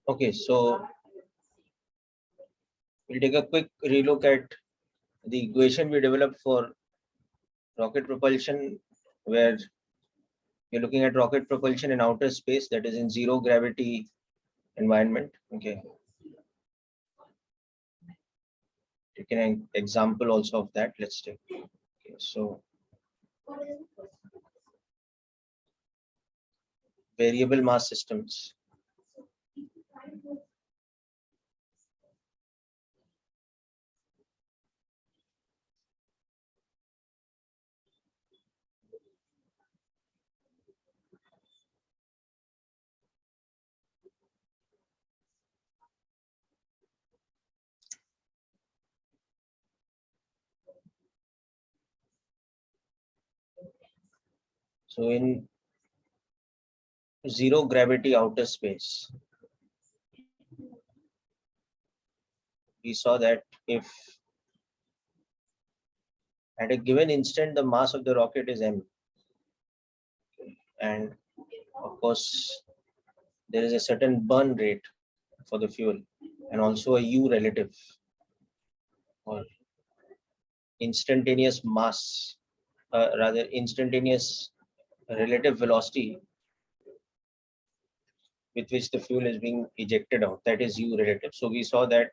Okay, so we'll take a quick relook at the equation we developed for rocket propulsion, where you're looking at rocket propulsion in outer space, that is in zero gravity environment. Okay, take an example also of that. Let's take. Okay, so variable mass systems. So in zero gravity outer space, we saw that if at a given instant the mass of the rocket is m, and of course there is a certain burn rate for the fuel and also a u relative or instantaneous mass, rather instantaneous relative velocity with which the fuel is being ejected out, that is u relative. So we saw that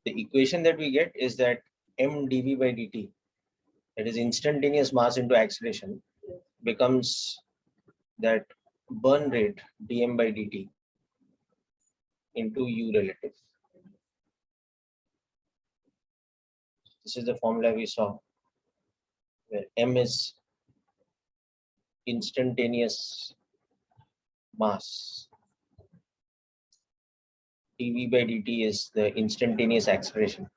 the equation that we get is that m dv by dt, that is instantaneous mass into acceleration, becomes that burn rate dm by dt into u relative. This is the formula we saw, where m is instantaneous mass, dv by dt is the instantaneous acceleration.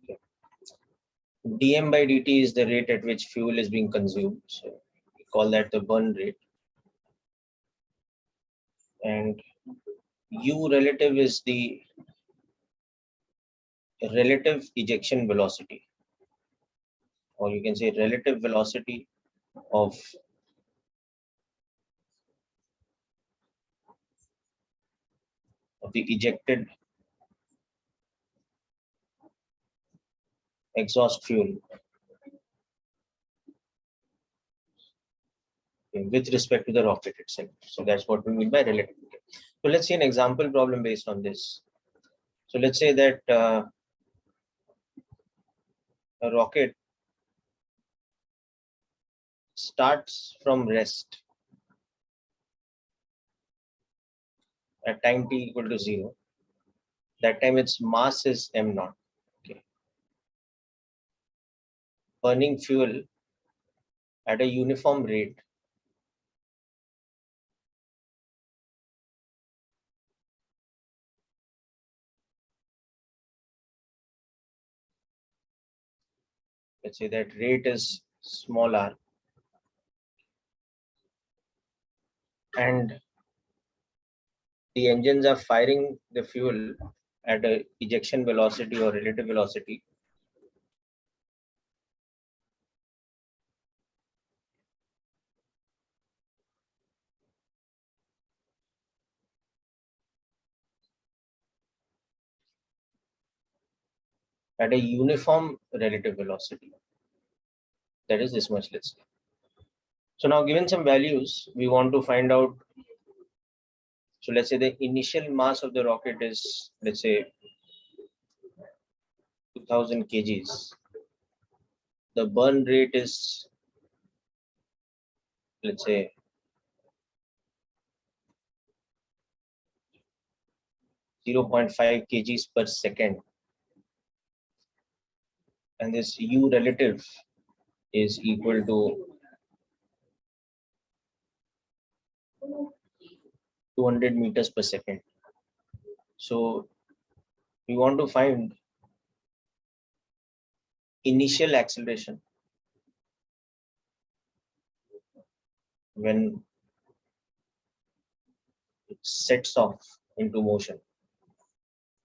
Okay. Dm by dt is the rate at which fuel is being consumed, so we call that the burn rate. And u relative is the relative ejection velocity, or you can say relative velocity of the ejected exhaust fuel with respect to the rocket itself. So that's what we mean by relative. So let's see an example problem based on this. So let's say that a rocket starts from rest at time t equal to 0. That time its mass is m naught. Okay. Burning fuel at a uniform rate let's say that rate is small r, and the engines are firing the fuel at a ejection velocity or relative velocity at a uniform relative velocity, that is this much, let's say. So now given some values, we want to find out. So let's say the initial mass of the rocket is, let's say, 2000 kgs. The burn rate is, let's say, 0.5 kgs per second. And this u relative is equal to 200 meters per second. So we want to find initial acceleration when it sets off into motion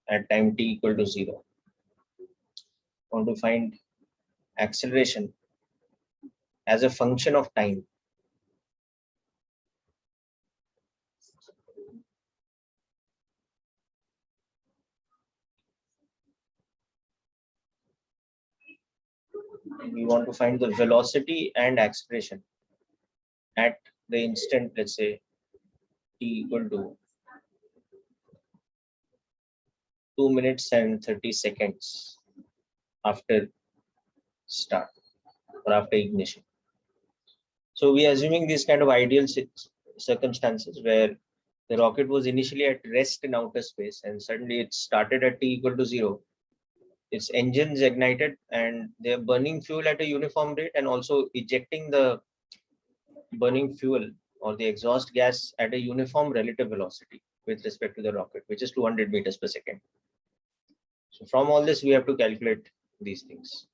at time t equal to 0. We want to find acceleration as a function of time We want to find the velocity and acceleration at the instant, let's say t equal to 2 minutes and 30 seconds after start or after ignition. So we are assuming these kind of ideal circumstances where the rocket was initially at rest in outer space and suddenly it started at t equal to 0. Its engines ignited and they're burning fuel at a uniform rate and also ejecting the burning fuel or the exhaust gas at a uniform relative velocity with respect to the rocket, which is 200 meters per second. So from all this, we have to calculate these things.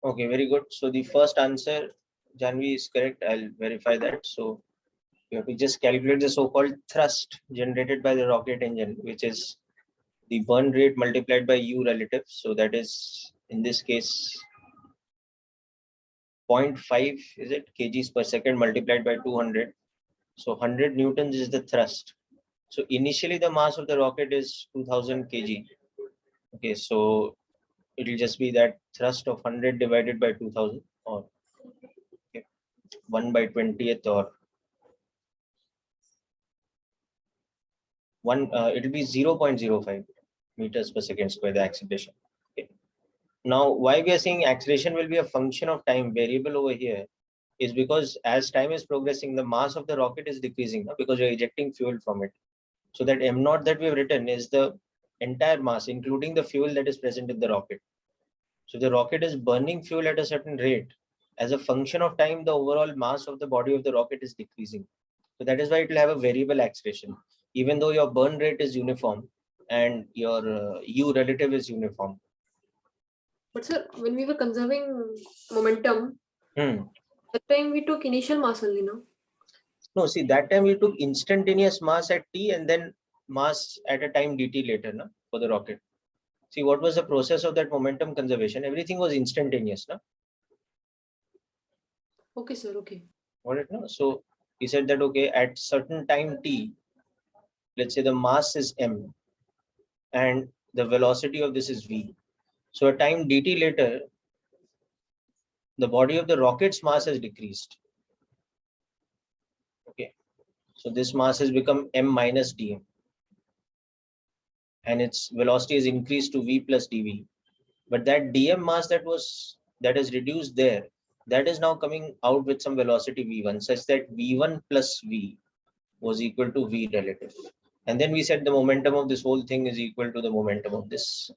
Okay, very good. So the first answer Janvi is correct. I'll verify that. So you have to just calculate the so-called thrust generated by the rocket engine, which is the burn rate multiplied by U relative. So that is in this case 0.5, is it, kgs per second multiplied by 200. So 100 newtons is the thrust. So initially the mass of the rocket is 2000 kg. Okay, so it will just be that thrust of 100 divided by 2000, or okay, 1 by 20th, or 1, it will be 0.05 meters per second square, the acceleration. Okay. Now, why we are saying acceleration will be a function of time variable over here is because as time is progressing, the mass of the rocket is decreasing now, because you're ejecting fuel from it. So that m naught that we have written is the entire mass, including the fuel that is present in the rocket. So the rocket is burning fuel at a certain rate. As a function of time, the overall mass of the body of the rocket is decreasing. So that is why it will have a variable acceleration, even though your burn rate is uniform and your U relative is uniform. But sir, when we were conserving momentum, that time we took initial mass only, no? No, see, that time we took instantaneous mass at t and then mass at a time dt later, no, for the rocket. See, what was the process of that momentum conservation? Everything was instantaneous, no? Okay, sir. Okay. Got it, no? So he said that, okay, at certain time t, let's say the mass is m and the velocity of this is v. So a time dt later, the body of the rocket's mass has decreased. Okay, so this mass has become m minus dm, and its velocity is increased to v plus dv. But that dm mass that is reduced there, that is now coming out with some velocity v1, such that v1 plus v was equal to v relative. And then we said the momentum of this whole thing is equal to the momentum of this.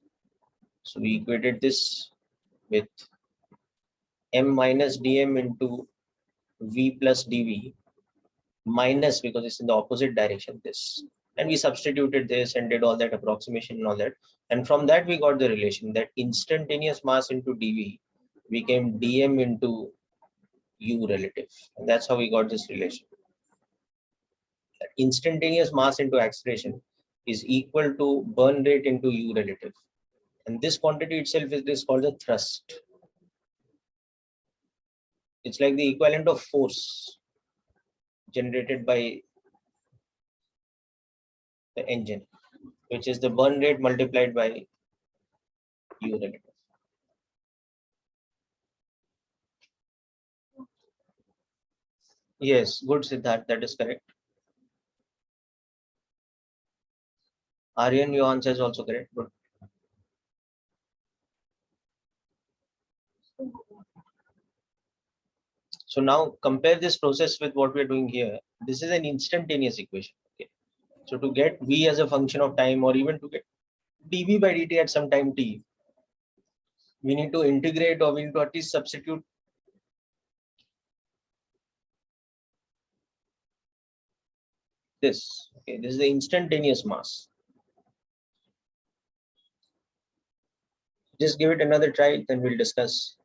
So we equated this with m minus dm into v plus dv minus, because it's in the opposite direction, this. And we substituted this and did all that approximation and all that. And from that, we got the relation that instantaneous mass into dv became dm into u relative. And that's how we got this relation. That instantaneous mass into acceleration is equal to burn rate into u relative. And this quantity itself is called the thrust. It's like the equivalent of force generated by the engine, which is the burn rate multiplied by u relative. Yes, good, Siddharth, that is correct. Aryan, your answer is also correct. Good. So now compare this process with what we're doing here. This is an instantaneous equation. Okay. So to get v as a function of time, or even to get dv by dt at some time t, we need to integrate, or we need to at least substitute this. Okay, this is the instantaneous mass. Just give it another try, then we'll discuss.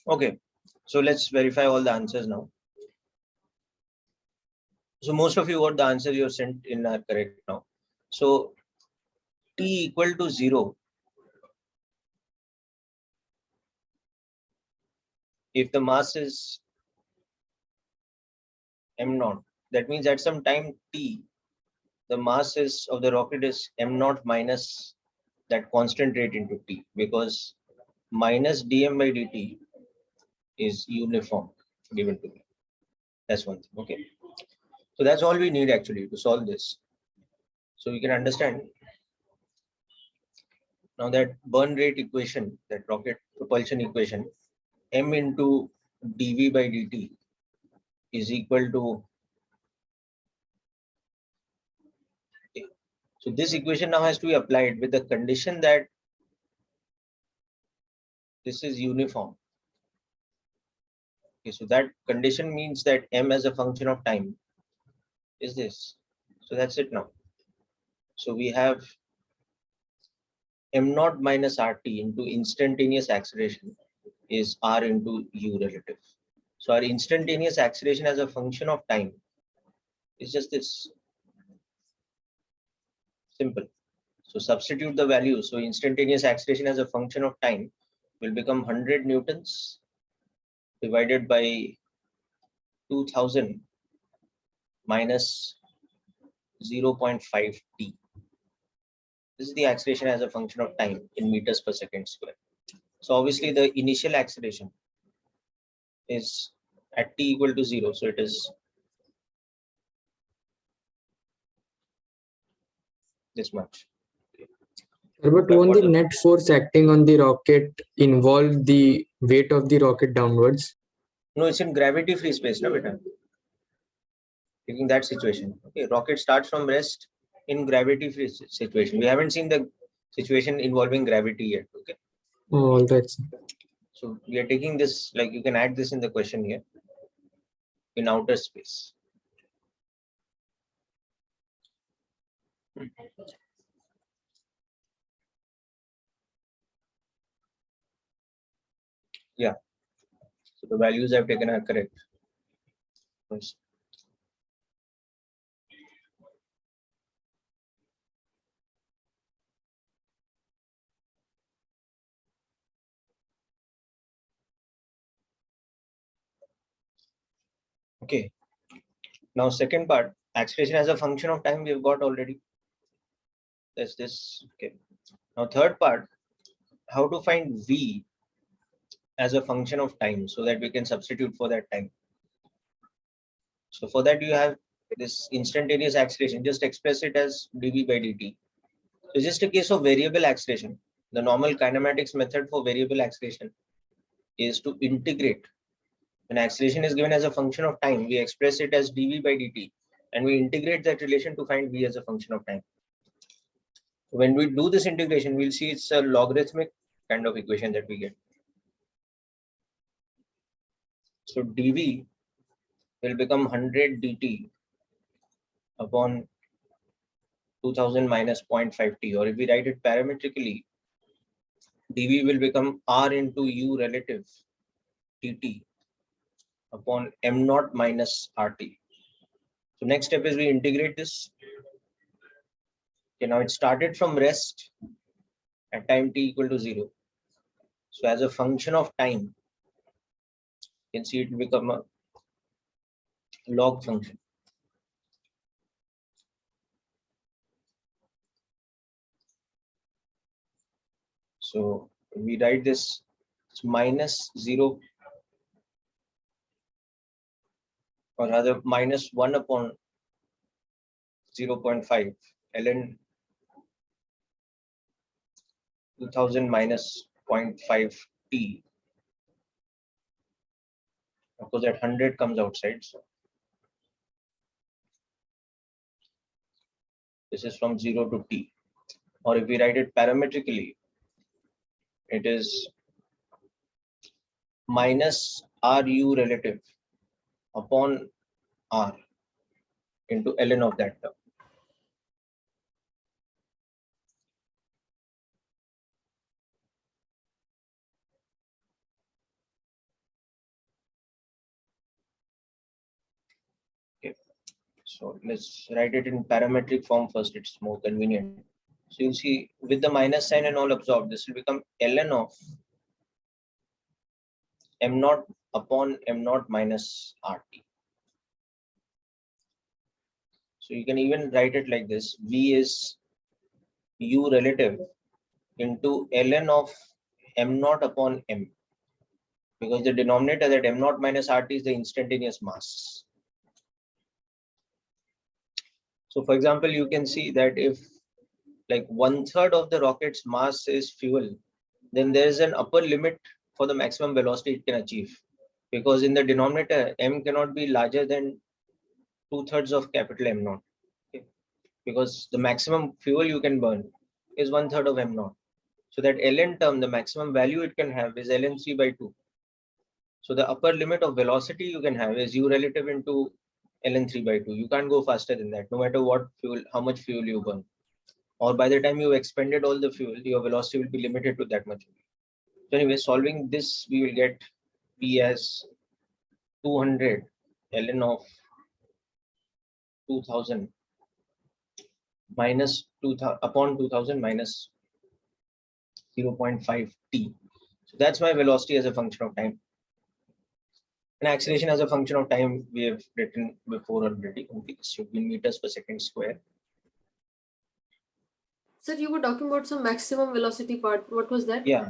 Okay, so let's verify all the answers now. So most of you got the answer you have sent in are correct now. So T equal to 0, if the mass is m0, that means at some time T, the mass is of the rocket is m0 minus that constant rate into T, because minus dm by dt is uniform given to me. That's one thing. Okay, so that's all we need actually to solve this. So we can understand now that burn rate equation, that rocket propulsion equation, m into dv by dt is equal to, so this equation now has to be applied with the condition that this is uniform. Okay, so that condition means that m as a function of time is this. So that's it now. So we have m0 minus rt into instantaneous acceleration is r into u relative. So our instantaneous acceleration as a function of time is just this. Simple. So substitute the value. So instantaneous acceleration as a function of time will become 100 newtons divided by 2000 minus 0.5 t. This is the acceleration as a function of time in meters per second square. So obviously the initial acceleration is at t equal to 0. So it is this much. But won't the net force acting on the rocket involve the weight of the rocket downwards? No, it's in gravity free space, no, beta. Taking that situation. Okay, rocket starts from rest in gravity free situation. We haven't seen the situation involving gravity yet. Okay. Oh, all right. So we are taking this, like you can add this in the question here, in outer space. Yeah. So the values I've taken are correct. Yes. Okay. Now second part, acceleration as a function of time we've got already. That's this. Okay. Now third part, how to find v as a function of time so that we can substitute for that time. So for that you have this instantaneous acceleration, just express it as dv by dt. So it's just a case of variable acceleration. The normal kinematics method for variable acceleration is to integrate. When acceleration is given as a function of time, we express it as dv by dt and we integrate that relation to find v as a function of time. When we do this integration, we'll see it's a logarithmic kind of equation that we get. So dv will become 100 dt upon 2000 minus 0.5 t, or if we write it parametrically, dv will become r into u relative dt upon m0 minus rt. So next step is we integrate this. Okay, now it started from rest at time t equal to 0. So as a function of time, you can see it will become a log function. So we write this, it's minus 0, or rather minus 1 upon 0.5 ln 2000 minus 0.5 t. Of course, that 100 comes outside. So this is from 0 to t. Or if we write it parametrically, it is minus ru relative upon r into ln of that term. So let's write it in parametric form first. It's more convenient. So you'll see with the minus sign and all absorbed, this will become ln of m naught upon m naught minus RT. So you can even write it like this. V is U relative into ln of m naught upon m, because the denominator, that m naught minus RT, is the instantaneous mass. So for example, you can see that if like 1/3 of the rocket's mass is fuel, then there is an upper limit for the maximum velocity it can achieve, because in the denominator m cannot be larger than 2/3 of capital M naught. Okay? Because the maximum fuel you can burn is 1/3 of m naught. So that ln term, the maximum value it can have is ln 3/2. So the upper limit of velocity you can have is u relative into ln 3/2. You can't go faster than that, no matter what fuel, how much fuel you burn. Or by the time you expended all the fuel, your velocity will be limited to that much. So anyway, solving this, we will get P as 200 ln of 2000 minus 2000 upon 2000 minus 0.5 t. So that's my velocity as a function of time. And acceleration as a function of time, we have written before already. This should be meters per second square. Sir, you were talking about some maximum velocity part. What was that? Yeah.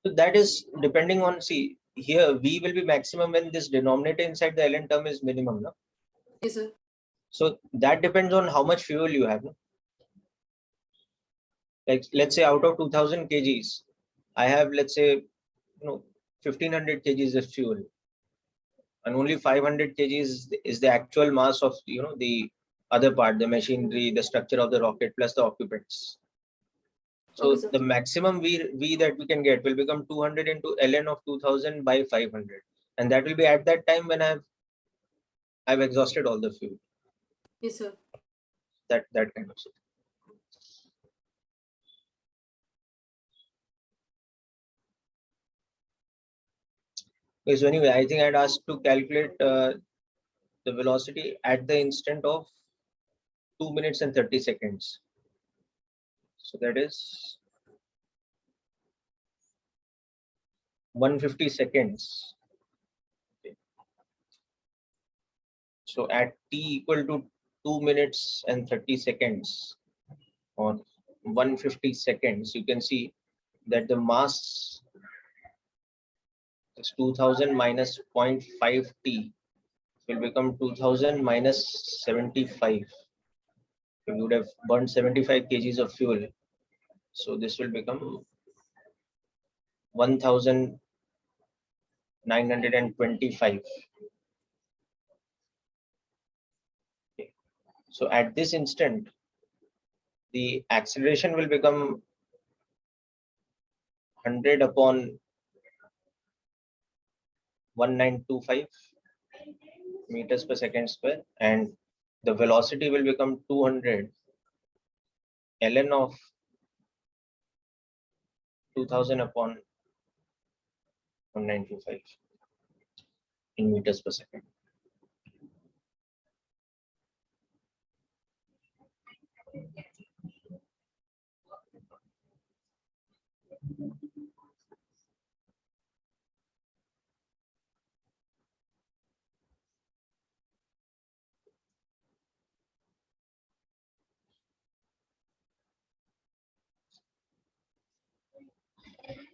So that is depending on, see, here v will be maximum when this denominator inside the ln term is minimum. No? Yes, sir. So that depends on how much fuel you have. No? Like let's say out of 2000 kgs, I have, let's say, 1500 kgs of fuel, and only 500 kgs is the actual mass of the other part, the machinery, the structure of the rocket plus the occupants. So Okay, sir. the maximum v that we can get will become 200 into ln of 2000 by 500, and that will be at that time when I've exhausted all the fuel. Yes, sir. That kind of stuff. Okay, so anyway, I think I'd asked to calculate the velocity at the instant of 2 minutes and 30 seconds. So that is 150 seconds. Okay. So at t equal to 2 minutes and 30 seconds or 150 seconds, you can see that the mass is 2000 minus 0.5 t will become 2000 minus 75. You would have burned 75 kgs of fuel. So this will become 1925. Okay. So at this instant, the acceleration will become 100 upon 1925 meters per second square, and the velocity will become 200 ln of 2000 upon 1925 in meters per second.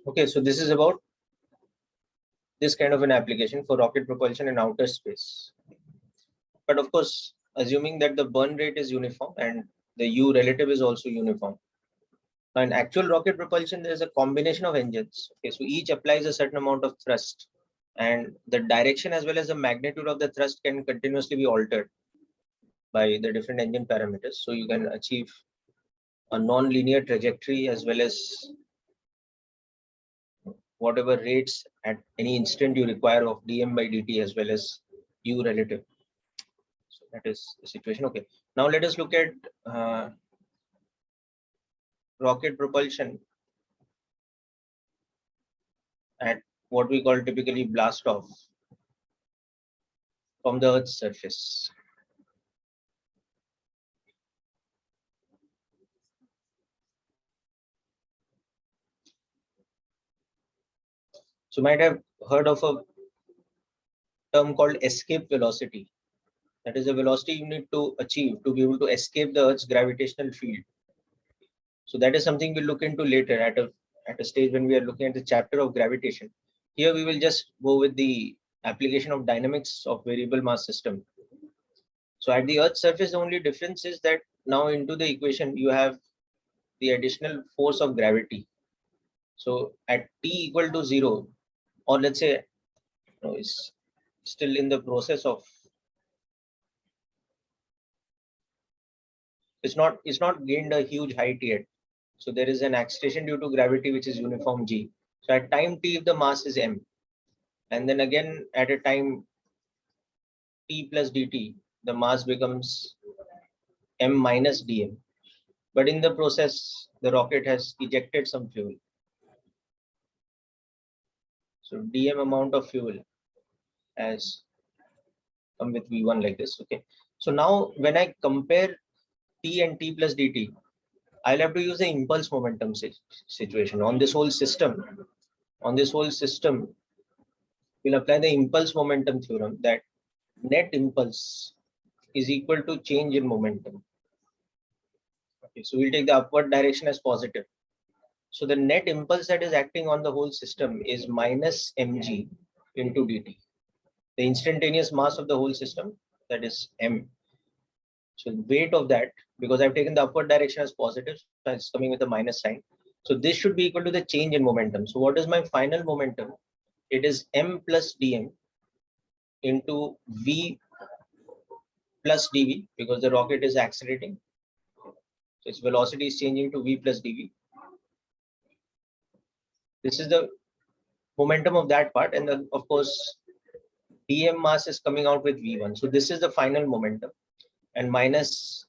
Okay, so this is about this kind of an application for rocket propulsion in outer space. But of course, assuming that the burn rate is uniform and the U relative is also uniform. Now in actual rocket propulsion, there is a combination of engines. Okay, so each applies a certain amount of thrust, and the direction as well as the magnitude of the thrust can continuously be altered by the different engine parameters. So you can achieve a non-linear trajectory as well as whatever rates at any instant you require of dm by dt as well as u relative. So that is the situation. Okay, now let us look at rocket propulsion at what we call typically blast off from the Earth's surface. So you might have heard of a term called escape velocity. That is the velocity you need to achieve to be able to escape the Earth's gravitational field. So that is something we'll look into later at a stage when we are looking at the chapter of gravitation. Here we will just go with the application of dynamics of variable mass system. So at the Earth's surface, the only difference is that now into the equation you have the additional force of gravity. So at t equal to 0, or let's say is still in the process of, it's not gained a huge height yet. So there is an acceleration due to gravity which is uniform g. So at time t, if the mass is m, and then again at a time t plus dt, the mass becomes m minus dm. But in the process, the rocket has ejected some fuel. So dm amount of fuel has come with v1 like this. Okay. So now when I compare t and t plus dt, I'll have to use the impulse momentum situation on this whole system. On this whole system, we'll apply the impulse momentum theorem that net impulse is equal to change in momentum. Okay, so we'll take the upward direction as positive. So the net impulse that is acting on the whole system is minus mg into dt. The instantaneous mass of the whole system, that is m. So the weight of that, because I've taken the upward direction as positive, so it's coming with a minus sign. So this should be equal to the change in momentum. So what is my final momentum? It is m plus dm into v plus dv, because the rocket is accelerating. So its velocity is changing to v plus dv. This is the momentum of that part, and then of course dm mass is coming out with v1. So this is the final momentum, and minus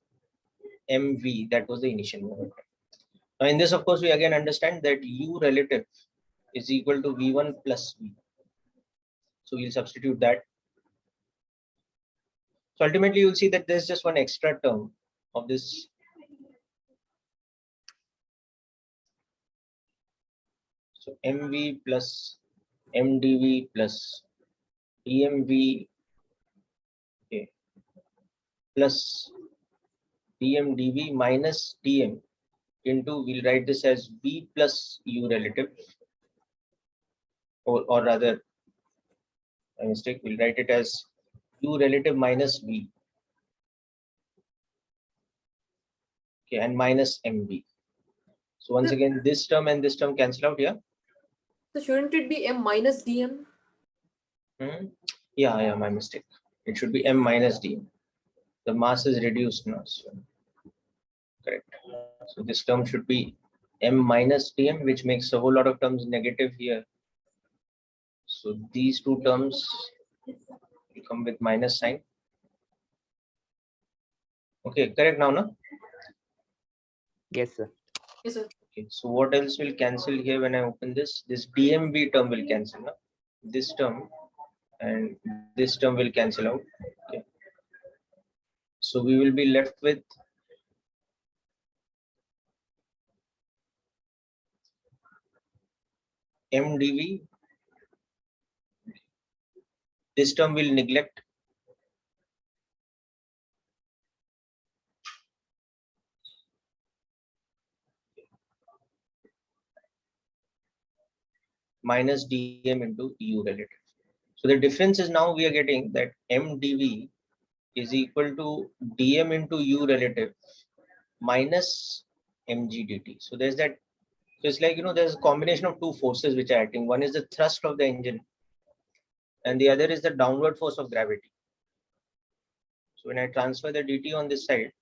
mv, that was the initial momentum. Now in this, of course, we again understand that u relative is equal to v1 plus v. So we'll substitute that. So ultimately you'll see that there's just one extra term of this. So mv plus mdv plus dmv, okay, plus dmdv minus dm into, we'll write this as v plus u relative, or rather, a mistake, we'll write it as u relative minus v, okay, and minus mv. So once again, this term and this term cancel out here. So shouldn't it be m minus dm? Yeah, my mistake. It should be m minus dm. The mass is reduced now. So correct. So this term should be m minus dm, which makes a whole lot of terms negative here. So these two terms will come with minus sign. Okay, correct now, no? Yes, sir. Yes, sir. Okay, so what else will cancel here when I open this? This dmv term will cancel, no? This term and this term will cancel out. Okay. So we will be left with mdv. This term will neglect. Minus dm into u relative. So the difference is now we are getting that mdv is equal to dm into u relative minus mg dt. So there's that. So it's like, there's a combination of two forces which are acting. One is the thrust of the engine, and the other is the downward force of gravity. So when I transfer the dt on this side,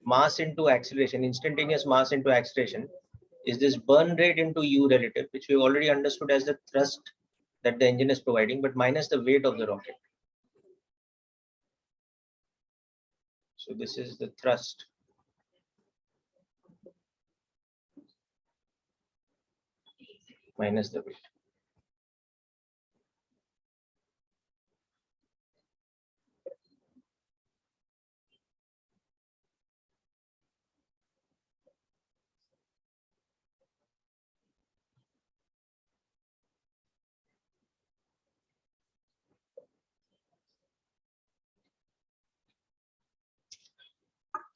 mass into acceleration, instantaneous mass into acceleration, is this burn rate into u relative, which we already understood as the thrust that the engine is providing, but minus the weight of the rocket. So this is the thrust minus the weight.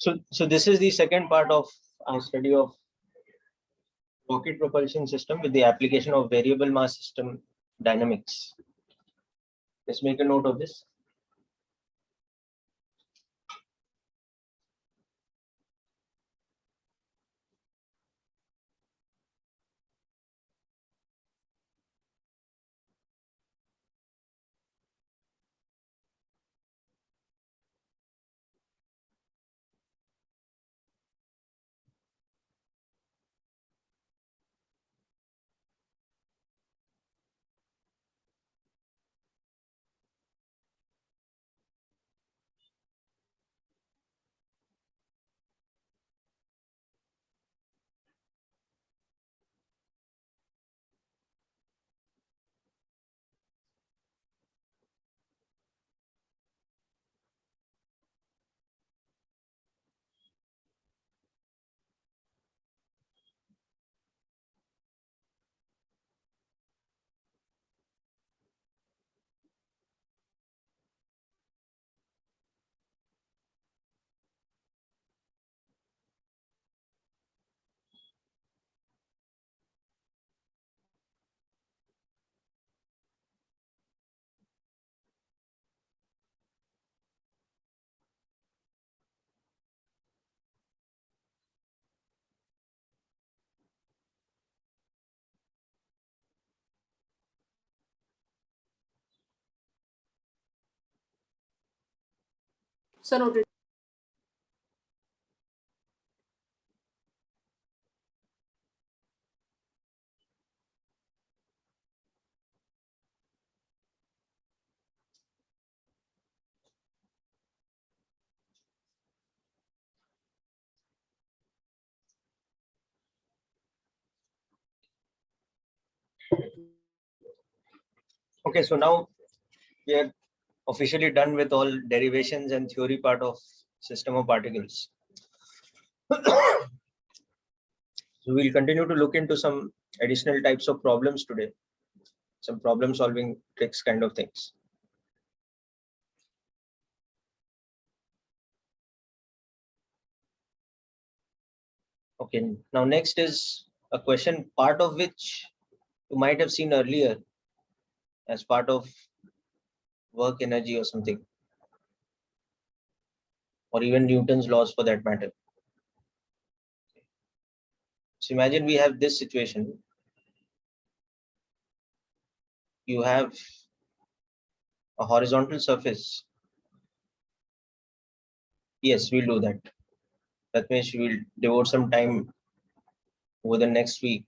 So this is the second part of our study of rocket propulsion system with the application of variable mass system dynamics. Let's make a note of this. So noted. Okay, so now we are officially done with all derivations and theory part of system of particles. So we'll continue to look into some additional types of problems today, some problem solving tricks kind of things. Okay, now next is a question, part of which you might have seen earlier as part of work energy or something, or even Newton's laws for that matter. So imagine we have this situation. You have a horizontal surface. Yes, we'll do that. That means we'll devote some time over the next week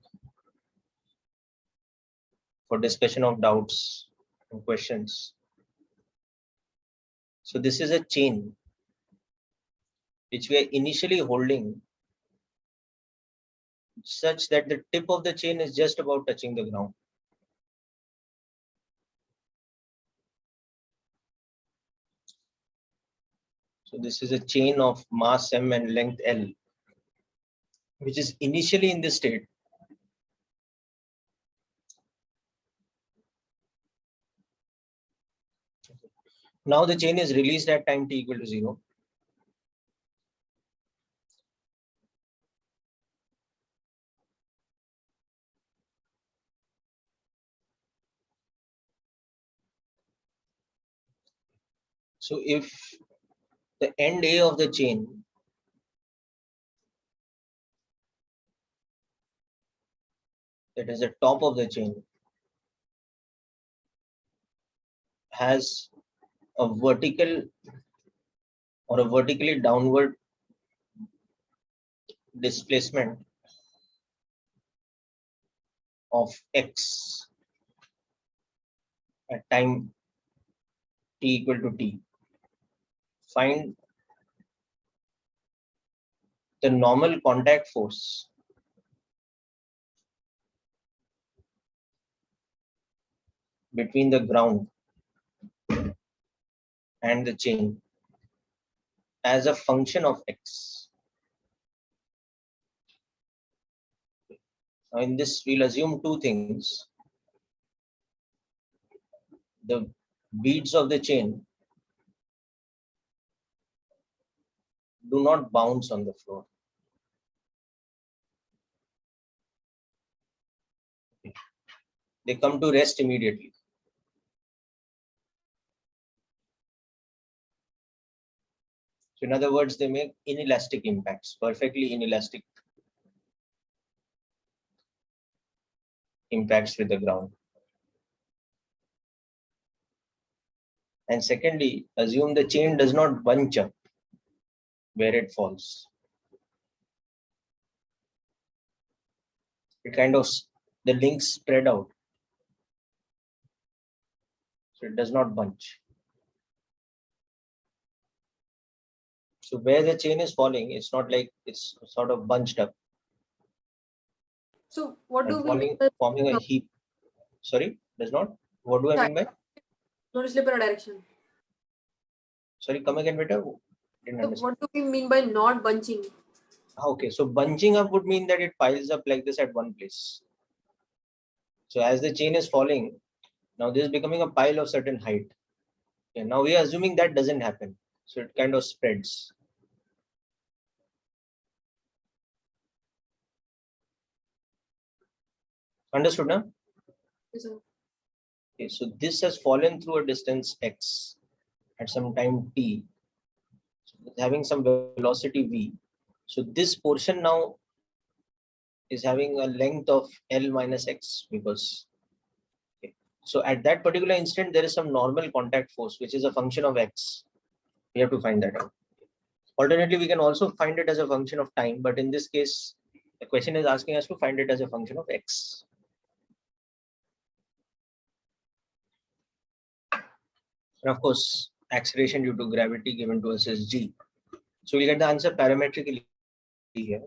for discussion of doubts and questions. So this is a chain which we are initially holding such that the tip of the chain is just about touching the ground. So this is a chain of mass m and length L, which is initially in this state. Now the chain is released at time t equal to 0. So if the end A of the chain that is the top of the chain has a vertical or a vertically downward displacement of x at time t equal to t. Find the normal contact force between the ground and the chain as a function of x. Now in this, we'll assume two things. The beads of the chain do not bounce on the floor. They come to rest immediately. So in other words, they make inelastic impacts, perfectly inelastic impacts with the ground. And secondly, assume the chain does not bunch up where it falls. It kind of, the links spread out. So it does not bunch. So where the chain is falling, it's not like it's sort of bunched up. So what do And we mean by forming a heap. Sorry, does not? What do I mean by? not slip in a direction? Sorry, come again, better. Didn't So understand. what do we mean by not bunching? Okay, so bunching up would mean that it piles up like this at one place. So as the chain is falling, now this is becoming a pile of certain height. Okay, now we are assuming that doesn't happen. So it kind of spreads. Understood now? Yes, sir. Okay, so this has fallen through a distance x at some time t, so it's having some velocity v. So this portion now is having a length of L minus x because, okay. So at that particular instant, there is some normal contact force, which is a function of x. We have to find that out. Alternately, we can also find it as a function of time, but in this case, the question is asking us to find it as a function of x. And of course, acceleration due to gravity given to us is g. So we get the answer parametrically here.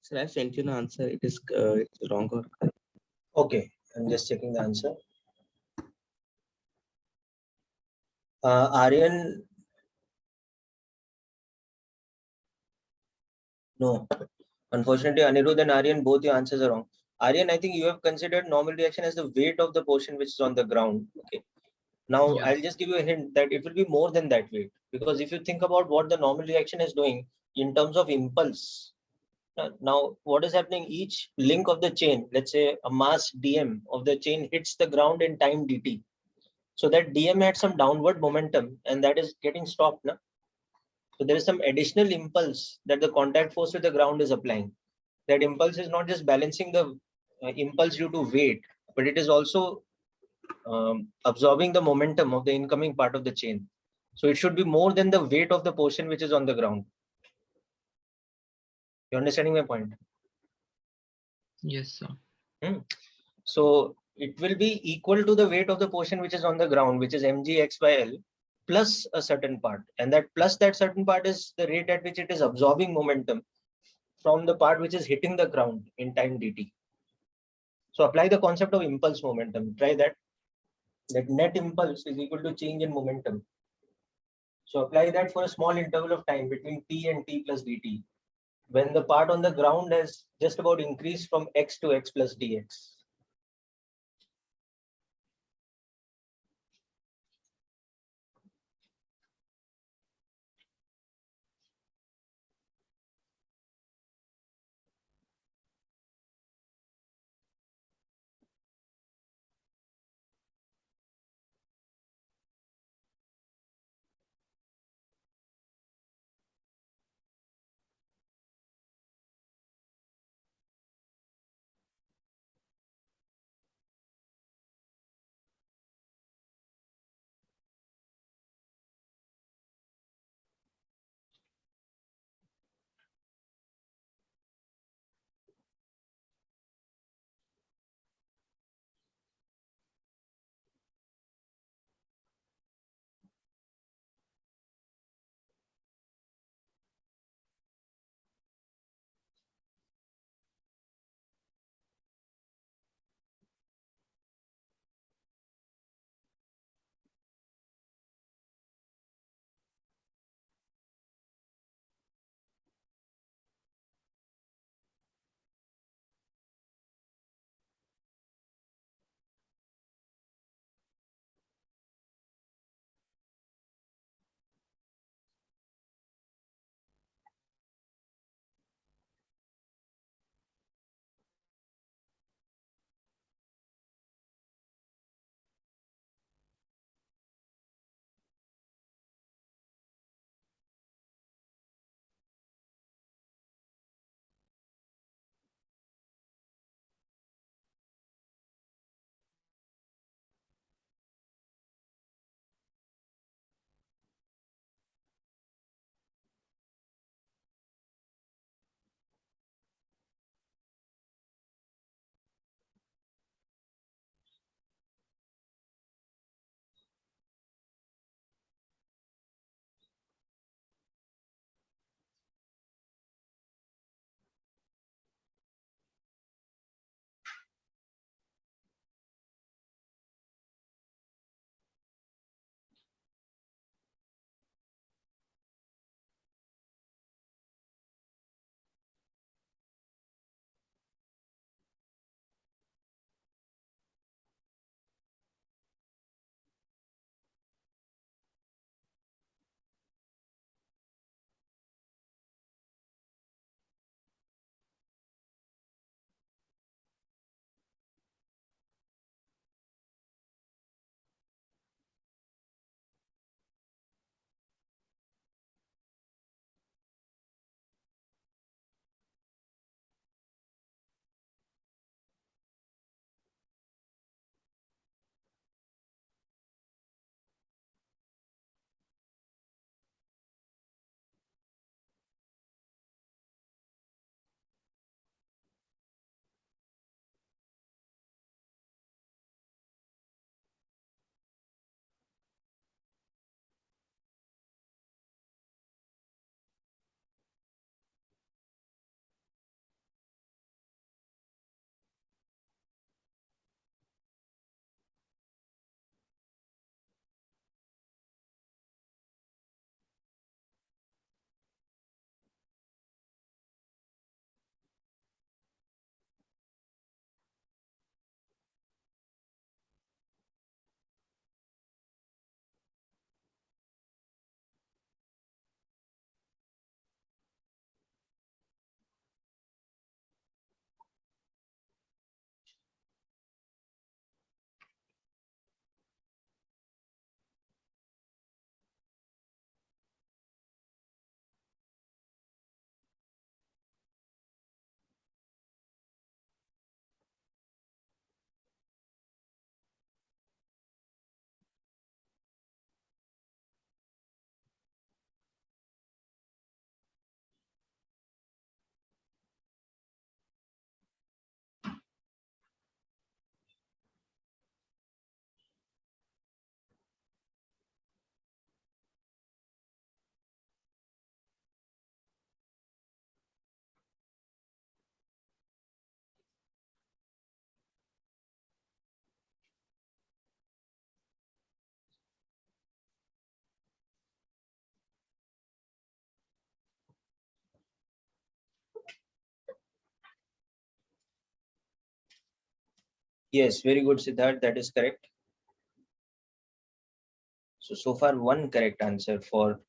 Sir, I sent you an answer. It's wrong or correct? Okay, I'm just checking the answer. Aryan, no. Unfortunately, Anirudh and Aryan, both your answers are wrong. Aryan, I think you have considered normal reaction as the weight of the portion which is on the ground. Okay. Now, Yeah. I'll just give you a hint that it will be more than that weight. Because if you think about what the normal reaction is doing in terms of impulse, now what is happening? Each link of the chain, let's say a mass dm of the chain hits the ground in time dt. So that dm had some downward momentum and that is getting stopped. Na? So there is some additional impulse that the contact force with the ground is applying. That impulse is not just balancing the impulse due to weight, but it is also absorbing the momentum of the incoming part of the chain. So it should be more than the weight of the portion which is on the ground. You understanding my point? Yes, sir. So it will be equal to the weight of the portion which is on the ground, which is mgx by L plus a certain part. And that plus that certain part is the rate at which it is absorbing momentum from the part which is hitting the ground in time dt. So apply the concept of impulse momentum. Try that. That net impulse is equal to change in momentum. So apply that for a small interval of time between t and t plus dt, when the part on the ground has just about increased from x to x plus dx. Yes, very good, Siddharth. That is correct. So far one correct answer for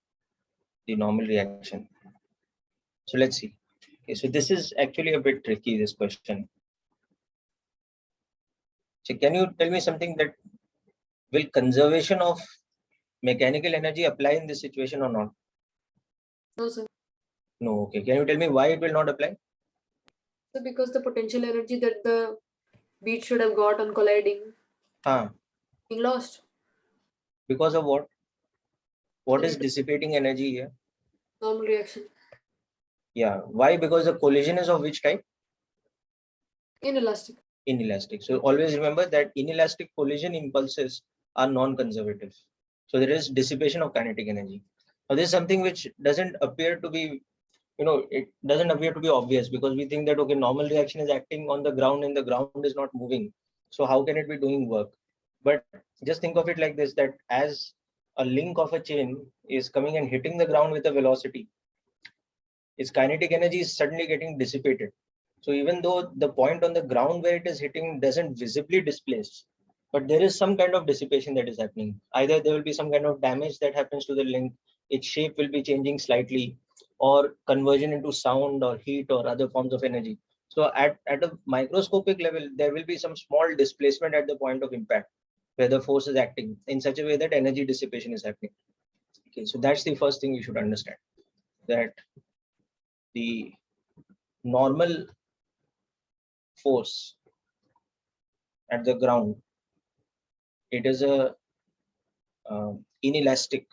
the normal reaction. So let's see. Okay, so this is actually a bit tricky, this question. So can you tell me something that will conservation of mechanical energy apply in this situation or not? No, sir. No. Okay. Can you tell me why it will not apply? So because the potential energy that the bead should have got on colliding being lost. Because of what? What So is dissipating energy here? normal reaction. Yeah. Why? Because the collision is of which type? Inelastic. Inelastic. So always remember that inelastic collision impulses are non-conservative. So there is dissipation of kinetic energy. Now this is something which doesn't appear to be, it doesn't appear to be obvious, because we think that, okay, normal reaction is acting on the ground and the ground is not moving. So how can it be doing work? But just think of it like this, that as a link of a chain is coming and hitting the ground with a velocity, its kinetic energy is suddenly getting dissipated. So even though the point on the ground where it is hitting doesn't visibly displace, but there is some kind of dissipation that is happening. Either there will be some kind of damage that happens to the link, its shape will be changing slightly, or conversion into sound or heat or other forms of energy. So at a microscopic level, there will be some small displacement at the point of impact, where the force is acting in such a way that energy dissipation is happening. Okay, so that's the first thing you should understand, that the normal force at the ground, it is a inelastic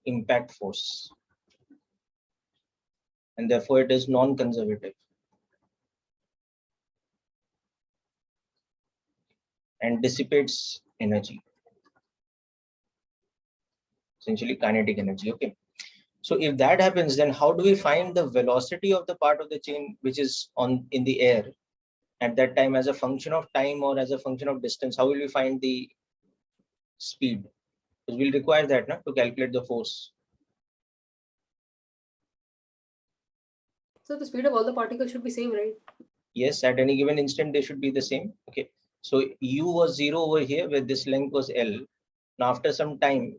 impact force, and therefore it is non-conservative and dissipates energy, essentially kinetic energy. Okay, so if that happens, then how do we find the velocity of the part of the chain which is in the air at that time, as a function of time or as a function of distance? How will we find the speed? Because we'll require that to calculate the force. So the speed of all the particles should be same, right? Yes, at any given instant they should be the same. Okay, so u was 0 over here, where this length was L. Now after some time,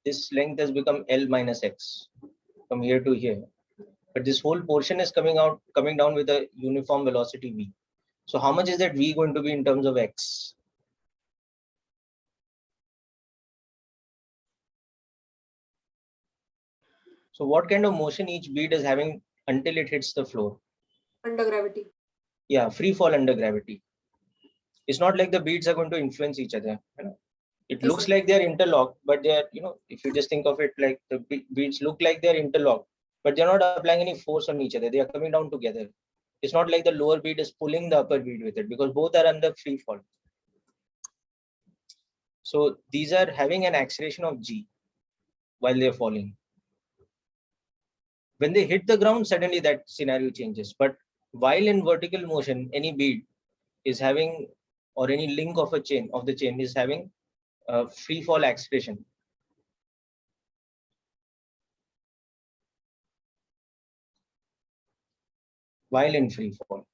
this length has become L minus x from here to here, but this whole portion is coming down with a uniform velocity v. So how much is that v going to be in terms of x? So what kind of motion each bead is having until it hits the floor? Under gravity. Yeah, free fall under gravity. It's not like the beads are going to influence each other. It looks like they're interlocked, but they're, if you just think of it, like the beads look like they're interlocked, but they're not applying any force on each other. They are coming down together. It's not like the lower bead is pulling the upper bead with it, because both are under free fall. So these are having an acceleration of g while they're falling. When they hit the ground, suddenly that scenario changes. But while in vertical motion, any bead is having, or any link of the chain is having free fall acceleration. While in free fall.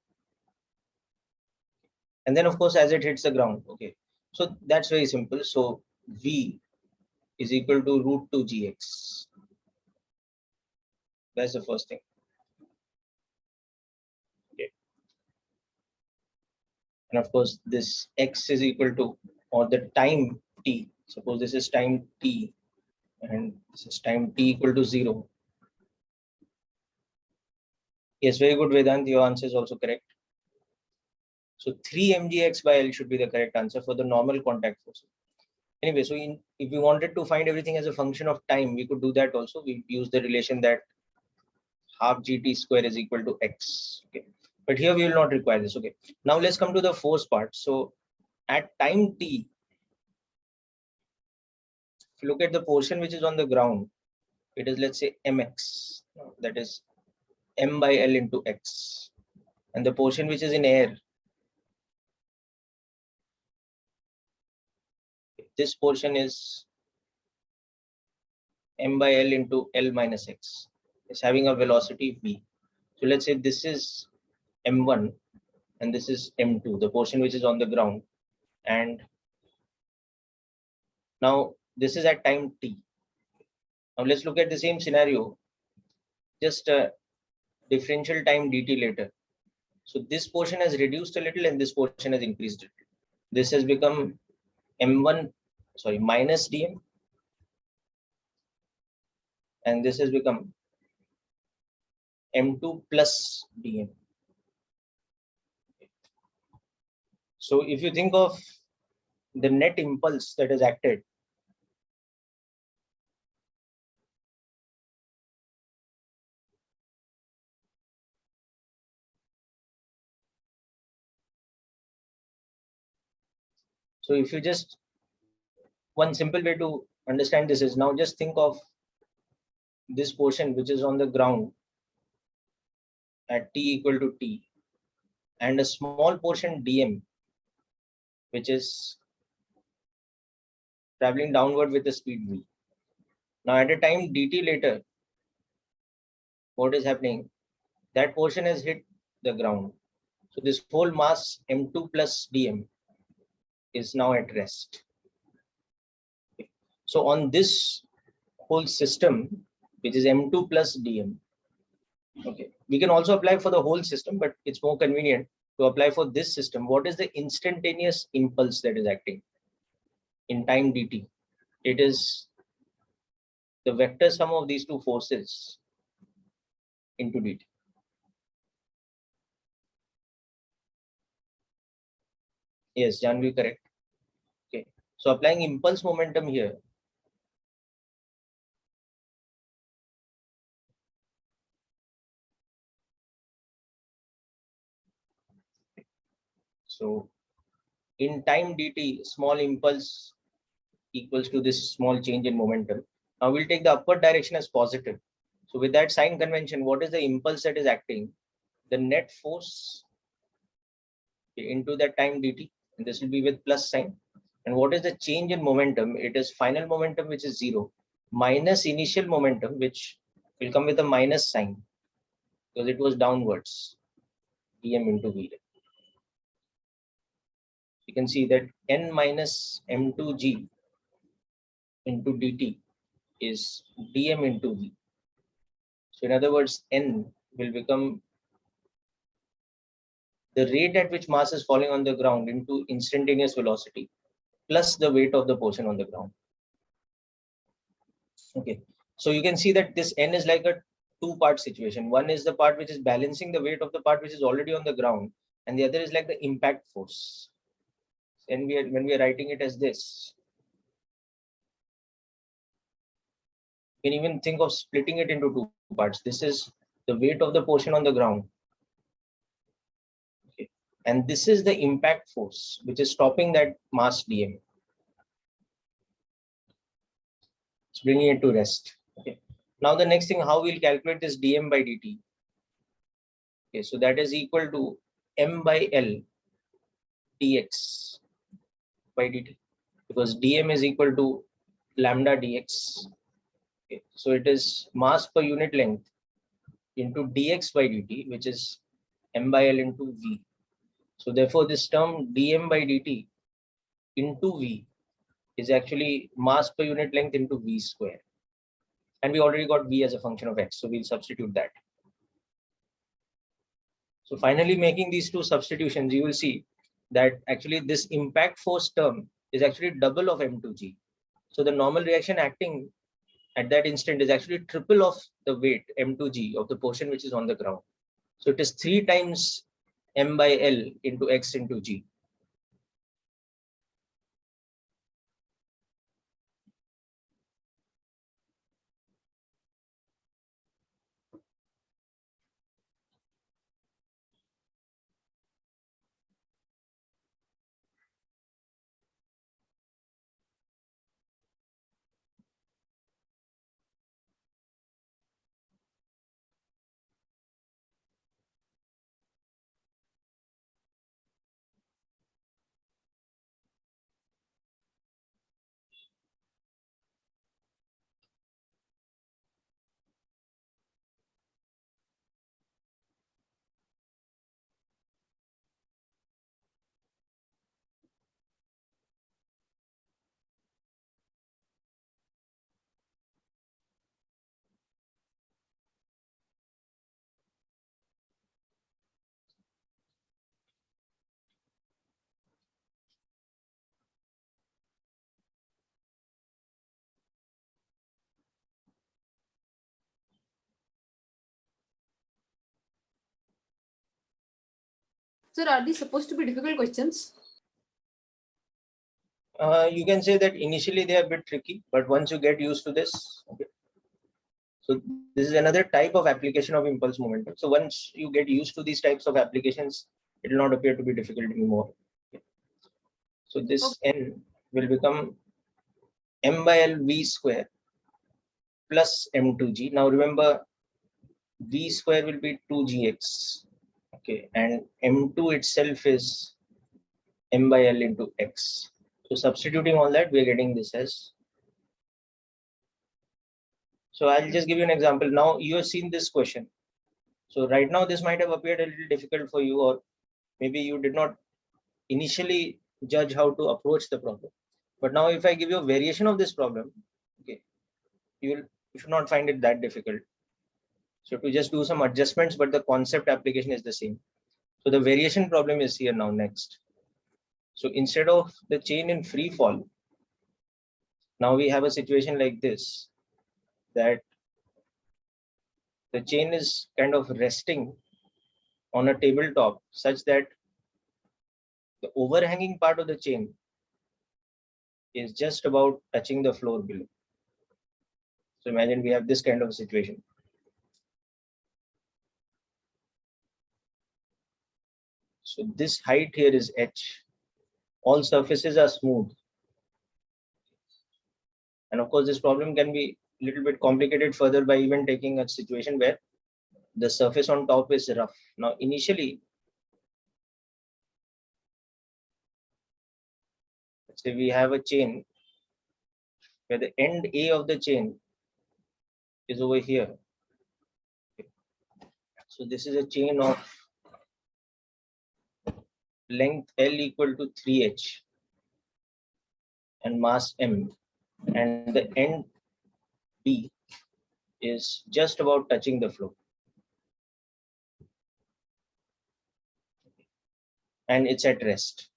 And then of course, as it hits the ground. Okay, so that's very simple. So v is equal to root 2 gx. That's the first thing. Okay, and of course this x is equal to, or the time t, suppose this is time t and this is time t equal to 0. Yes, very good, Vedant, your answer is also correct. So 3 mgx by L should be the correct answer for the normal contact force. Anyway, so if we wanted to find everything as a function of time, we could do that also. We use the relation that half gt square is equal to x. Okay, but here we will not require this. Okay, now let's come to the force part. So at time t, if you look at the portion which is on the ground, it is, let's say, mx, that is m by L into x, and the portion which is in air, this portion is m by L into L minus x. It's having a velocity v. So let's say this is M1 and this is M2, the portion which is on the ground. And now this is at time t. Now let's look at the same scenario, just differential time dt later. So this portion has reduced a little and this portion has increased it. This has become M1, sorry, minus dm. And this has become M2 plus dm. So if you think of the net impulse that is acted, so if you just, one simple way to understand this is, now just think of this portion which is on the ground at t equal to t, and a small portion dm which is traveling downward with the speed v. Now at a time dt later, what is happening? That portion has hit the ground. So this whole mass m2 plus dm is now at rest. So on this whole system, which is m2 plus dm, okay, we can also apply for the whole system, but it's more convenient to apply for this system. What is the instantaneous impulse that is acting in time dt? It is the vector sum of these two forces into dt. Yes, Janvi, correct. Okay, so applying impulse momentum here, so in time dt, small impulse equals to this small change in momentum. Now we'll take the upward direction as positive. So with that sign convention, what is the impulse that is acting? The net force into that time dt, and this will be with plus sign. And what is the change in momentum? It is final momentum, which is 0, minus initial momentum, which will come with a minus sign because it was downwards, dm into v. You can see that n minus m2g into dt is dm into v. So in other words, n will become the rate at which mass is falling on the ground into instantaneous velocity plus the weight of the portion on the ground. Okay, so you can see that this n is like a two-part situation. One is the part which is balancing the weight of the part which is already on the ground, and the other is like the impact force. And when we are writing it as this, you can even think of splitting it into two parts. This is the weight of the portion on the ground. Okay, and this is the impact force which is stopping that mass dm. It's bringing it to rest. Okay. Now the next thing, how we'll calculate this dm by dt. Okay, so that is equal to m by l dx by dt, because dm is equal to lambda dx. Okay, so it is mass per unit length into dx by dt, which is m by l into v. So therefore, this term dm by dt into v is actually mass per unit length into v square. And we already got v as a function of x, so we'll substitute that. So finally, making these two substitutions, you will see that actually this impact force term is actually double of m2g. So the normal reaction acting at that instant is actually triple of the weight m2g of the portion which is on the ground. So it is 3 times m by l into x into g. Sir, are these supposed to be difficult questions? You can say that initially they are a bit tricky, but once you get used to this, okay. So this is another type of application of impulse momentum. So once you get used to these types of applications, it will not appear to be difficult anymore. Okay. So this n will become m by L v square plus m2g. Now remember, v square will be 2gx. Okay, and m2 itself is m by L into x. So substituting all that, we are getting this as. So I'll just give you an example. Now you have seen this question. So right now this might have appeared a little difficult for you, or maybe you did not initially judge how to approach the problem. But now if I give you a variation of this problem, okay, you should not find it that difficult. So to just do some adjustments, but the concept application is the same. So the variation problem is here now next. So instead of the chain in free fall, now we have a situation like this, that the chain is kind of resting on a tabletop such that the overhanging part of the chain is just about touching the floor below. So imagine we have this kind of a situation. So this height here is h. All surfaces are smooth. And of course, this problem can be a little bit complicated further by even taking a situation where the surface on top is rough. Now, initially, let's say we have a chain where the end A of the chain is over here. So this is a chain of length L equal to 3h and mass m, and the end B is just about touching the floor. And it's at rest.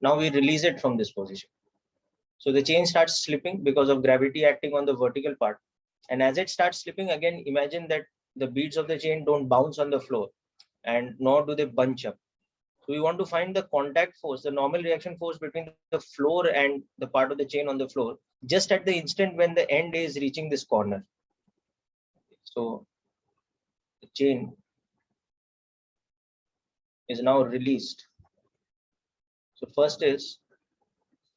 Now we release it from this position. So the chain starts slipping because of gravity acting on the vertical part. And as it starts slipping, again, imagine that the beads of the chain don't bounce on the floor, and nor do they bunch up. So we want to find the contact force, the normal reaction force between the floor and the part of the chain on the floor, just at the instant when the end is reaching this corner. So the chain is now released. So first is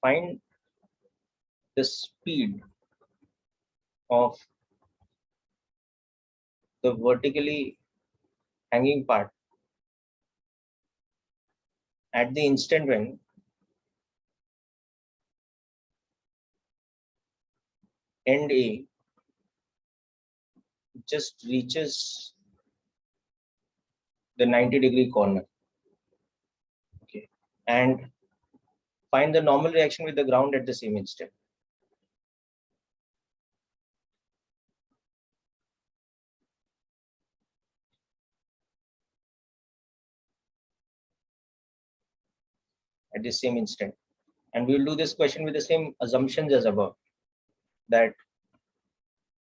find the speed of the vertically hanging part at the instant when end A just reaches the 90-degree corner. Okay, and find the normal reaction with the ground at the same instant. At the same instant. And we'll do this question with the same assumptions as above, that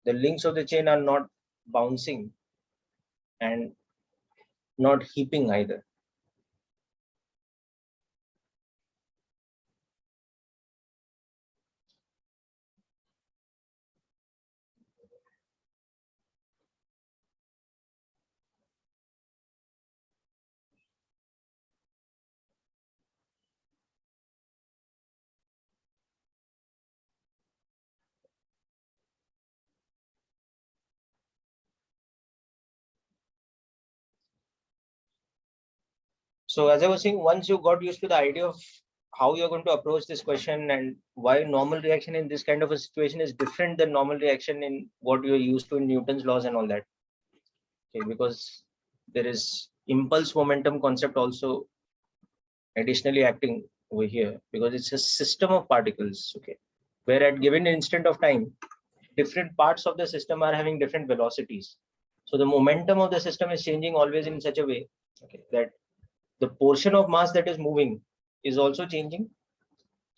the links of the chain are not bouncing and not heaping either. So as I was saying, once you got used to the idea of how you're going to approach this question and why normal reaction in this kind of a situation is different than normal reaction in what you're used to in Newton's laws and all that. Okay, because there is impulse momentum concept also additionally acting over here, because it's a system of particles, okay, where at given instant of time, different parts of the system are having different velocities. So the momentum of the system is changing always in such a way, okay, that the portion of mass that is moving is also changing.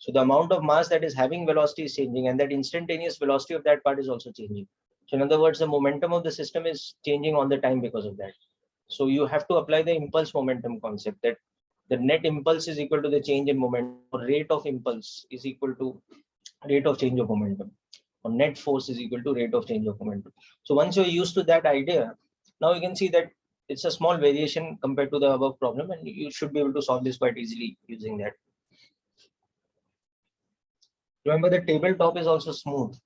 So the amount of mass that is having velocity is changing, and that instantaneous velocity of that part is also changing. So in other words, the momentum of the system is changing all the time because of that. So you have to apply the impulse momentum concept, that the net impulse is equal to the change in momentum, or rate of impulse is equal to rate of change of momentum, or net force is equal to rate of change of momentum. So once you're used to that idea, now you can see that it's a small variation compared to the above problem, and you should be able to solve this quite easily using that. Remember, the tabletop is also smooth.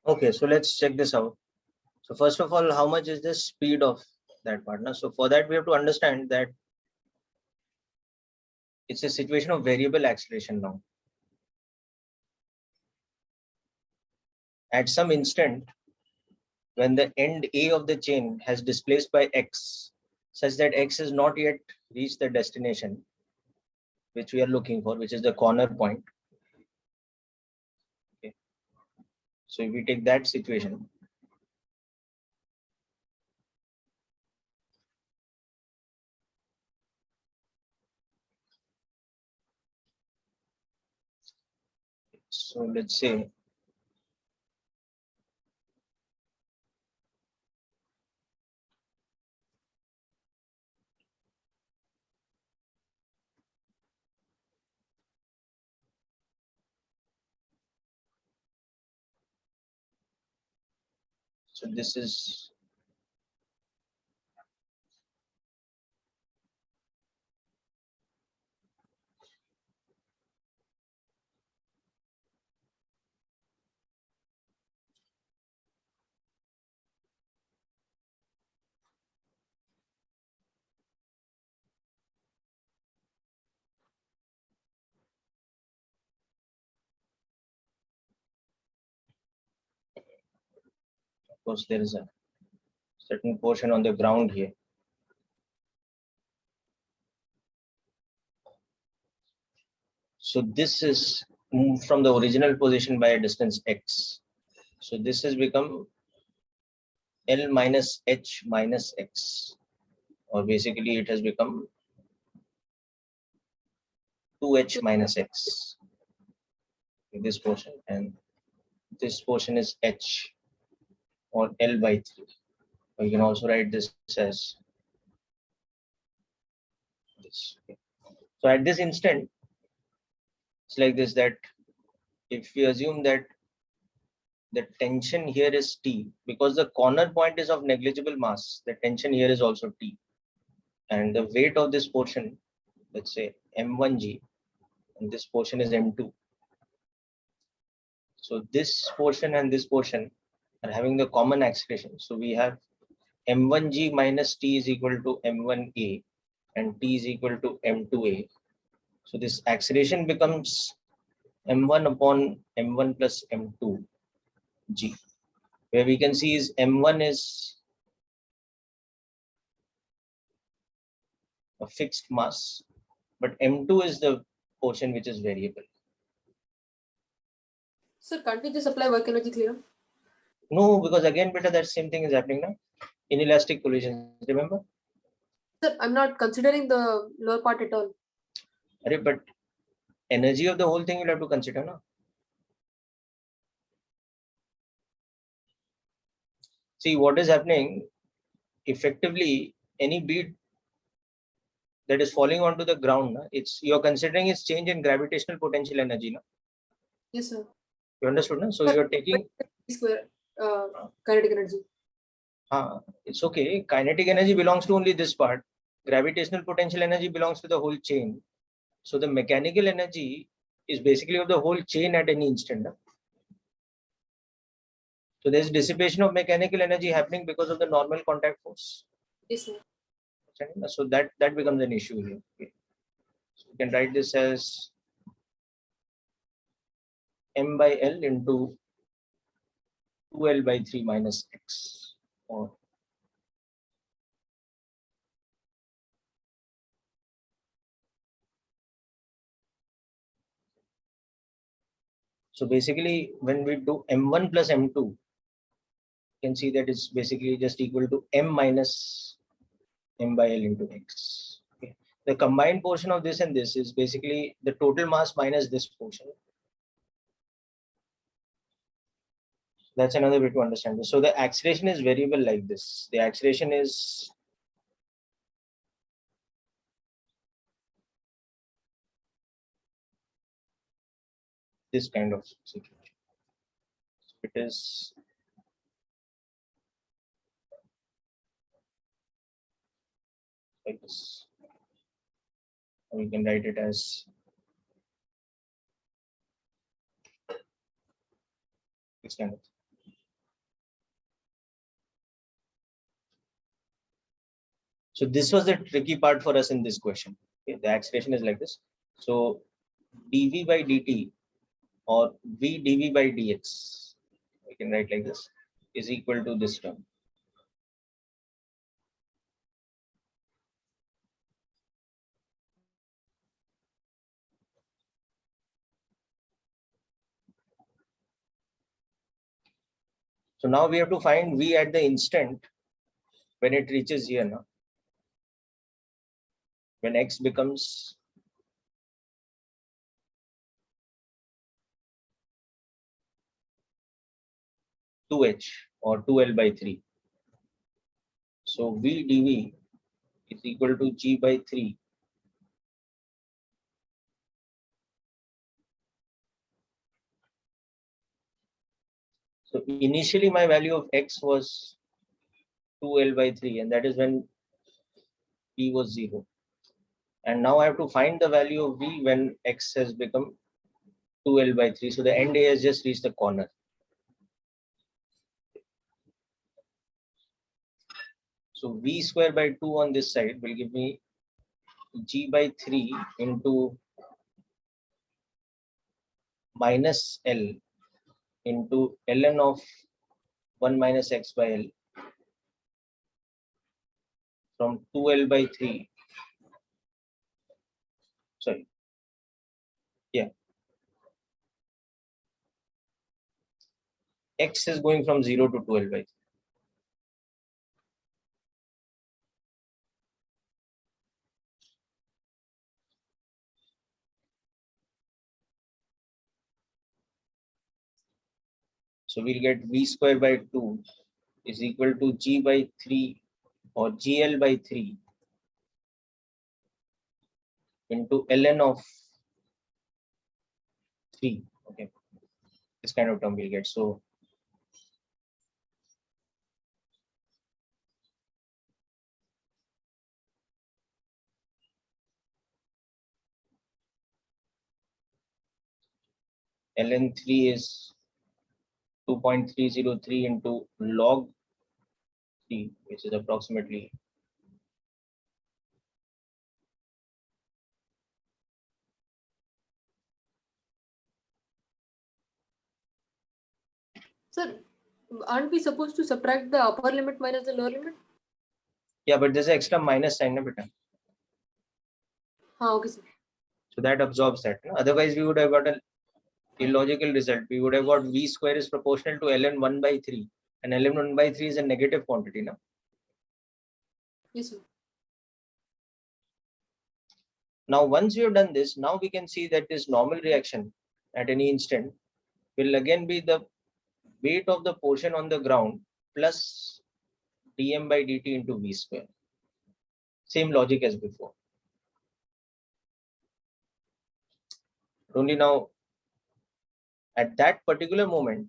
Okay, so let's check this out. So first of all, how much is the speed of that partner? So for that, we have to understand that it's a situation of variable acceleration now. At some instant, when the end A of the chain has displaced by x, such that x has not yet reached the destination which we are looking for, which is the corner point. Okay. So if we take that situation, so let's say so this is of course there is a certain portion on the ground here. So this is moved from the original position by a distance x. So this has become L minus H minus x, or basically it has become 2H minus x. This portion, and this portion is H, or L by 3. Or you can also write this as this. So at this instant, it's like this, that if we assume that the tension here is T, because the corner point is of negligible mass, the tension here is also T. And the weight of this portion, let's say M1G, and this portion is M2. So this portion and this portion are having the common acceleration. So we have M1G minus T is equal to M1A, and T is equal to M2A. So this acceleration becomes M1 upon M1 plus M2G, where we can see is M1 is a fixed mass, but M2 is the portion which is variable. Sir, can't we just apply work energy theorem? No, because again, beta, that same thing is happening now. Inelastic collisions, remember? Sir, I'm not considering the lower part at all. But energy of the whole thing you'll have to consider now. See what is happening. Effectively, any bead that is falling onto the ground, it's you're considering its change in gravitational potential energy. No? Yes, sir. You understood? No? So you're taking square kinetic energy. It's okay. Kinetic energy belongs to only this part. Gravitational potential energy belongs to the whole chain. So the mechanical energy is basically of the whole chain at any instant. No? So there's dissipation of mechanical energy happening because of the normal contact force. Yes, sir. So that becomes an issue here. Okay. So you can write this as m by L into 2L by 3 minus x. Or so basically, when we do m1 plus m2, you can see that it's basically just equal to m minus m by L into x. Okay. The combined portion of this and this is basically the total mass minus this portion. That's another way to understand this. So the acceleration is variable like this. The acceleration is this kind of situation. It is like this. We can write it as this kind of. So this was the tricky part for us in this question. Okay, the acceleration is like this. So dv by dt or v dv by dx, we can write like this, is equal to this term. So now we have to find v at the instant when it reaches here now. When x becomes (2h) or 2l by 3. So v dv is equal to g by 3. So initially my value of x was 2l by 3, and that is when p was 0. And now I have to find the value of v when x has become 2l by 3. So the end A has just reached the corner. So v square by 2 on this side will give me g by 3 into minus l into ln of 1 minus x by l from 2l by 3. Sorry. Yeah. X is going from 0 to 2l by 3. So we'll get v square by 2 is equal to g by 3 or gl by 3 into ln of 3. Okay, this kind of term we'll get. So ln 3 is 2.303 into log 3, which is approximately Sir, aren't we supposed to subtract the upper limit minus the lower limit? yeah, but there's an extra minus sign of it. Okay, sir. So that absorbs that. Otherwise, we would have got an illogical result. We would have got v square is proportional to ln 1 by 3, and ln 1 by 3 is a negative quantity now. Yes, sir. Now, once we have done this, now we can see that this normal reaction at any instant will again be the weight of the portion on the ground plus dm by dt into v square. Same logic as before. Only now, at that particular moment,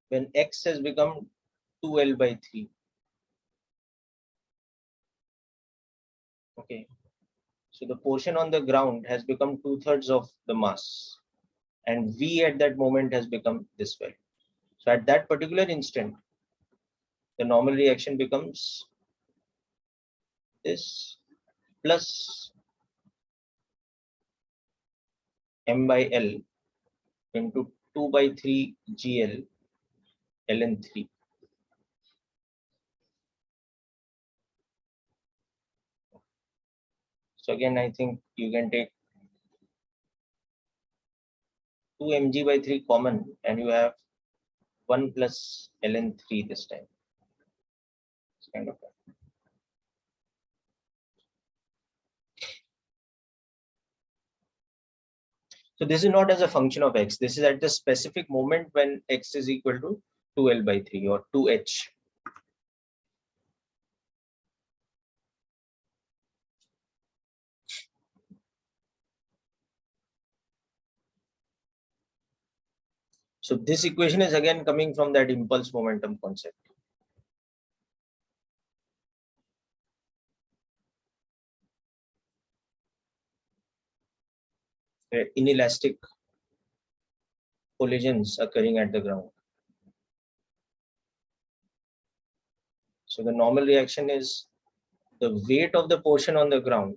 when x has become 2l by 3. Okay. So the portion on the ground has become 2/3 of the mass, and v at that moment has become this value. So at that particular instant, the normal reaction becomes this plus m by l into 2 by 3 gl ln 3. So again, I think you can take 2 mg by 3 common, and you have 1 plus ln 3 this time. It's kind of that. So this is not as a function of x. This is at the specific moment when x is equal to 2l by 3 or 2h. So this equation is again coming from that impulse momentum concept. Inelastic collisions occurring at the ground. So the normal reaction is the weight of the portion on the ground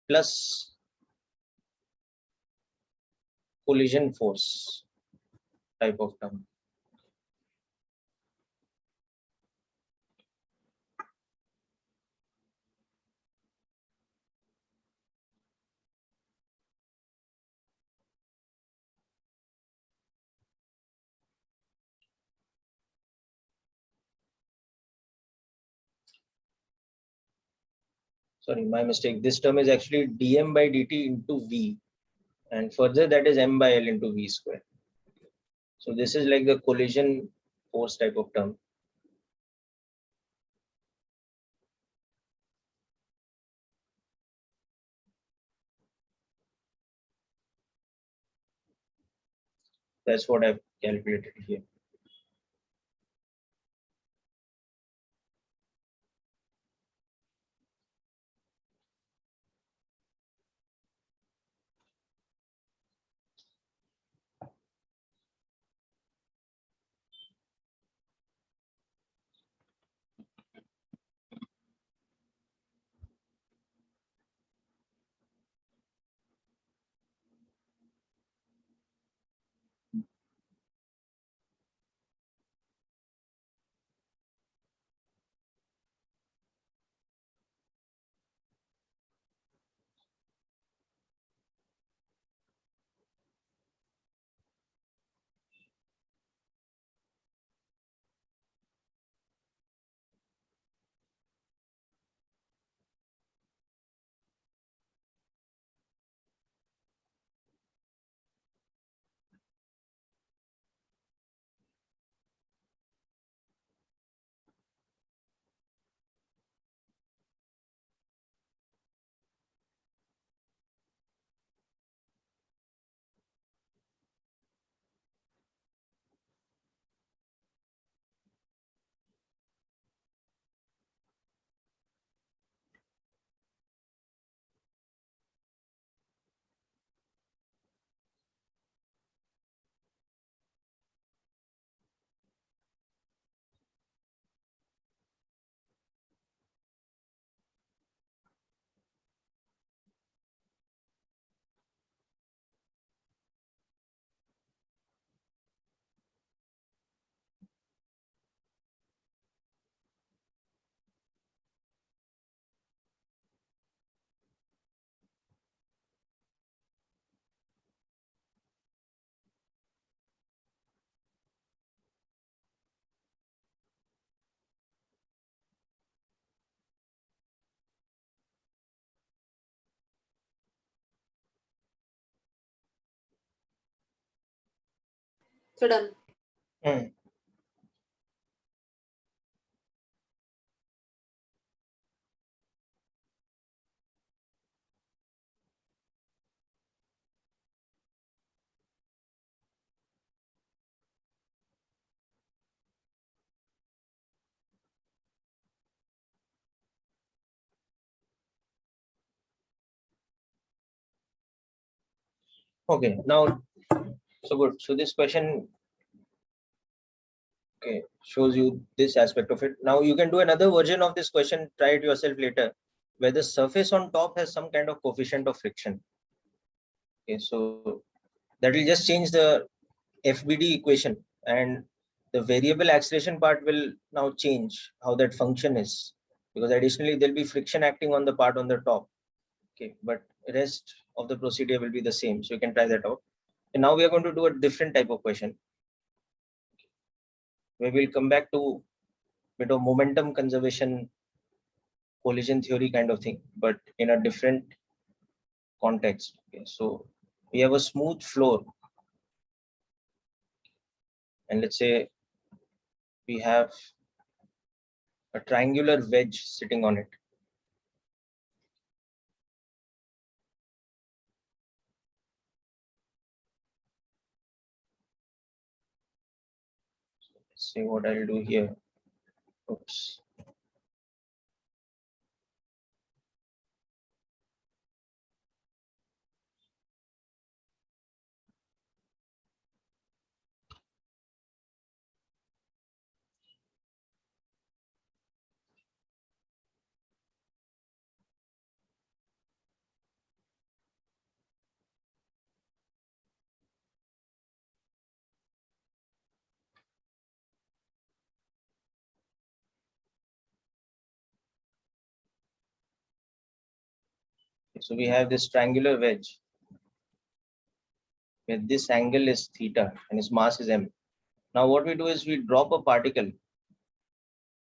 plus collision force type of term. Sorry, my mistake. This term is actually dm by dt into v, and further that is m by l into v square. So this is like the collision force type of term. That's what I've calculated here. So done. Okay, now, so good. So this question, okay, shows you this aspect of it. Now you can do another version of this question, try it yourself later, where the surface on top has some kind of coefficient of friction. Okay, so that will just change the FBD equation, and the variable acceleration part will now change how that function is, because additionally there'll be friction acting on the part on the top. Okay, but rest of the procedure will be the same, so you can try that out. And now we are going to do a different type of question, where we'll come back to bit of momentum conservation, collision theory kind of thing, but in a different context. Okay, so we have a smooth floor, and let's say we have a triangular wedge sitting on it. So let's see what I'll do here. Oops. So we have this triangular wedge where this angle is theta and its mass is m. Now what we do is we drop a particle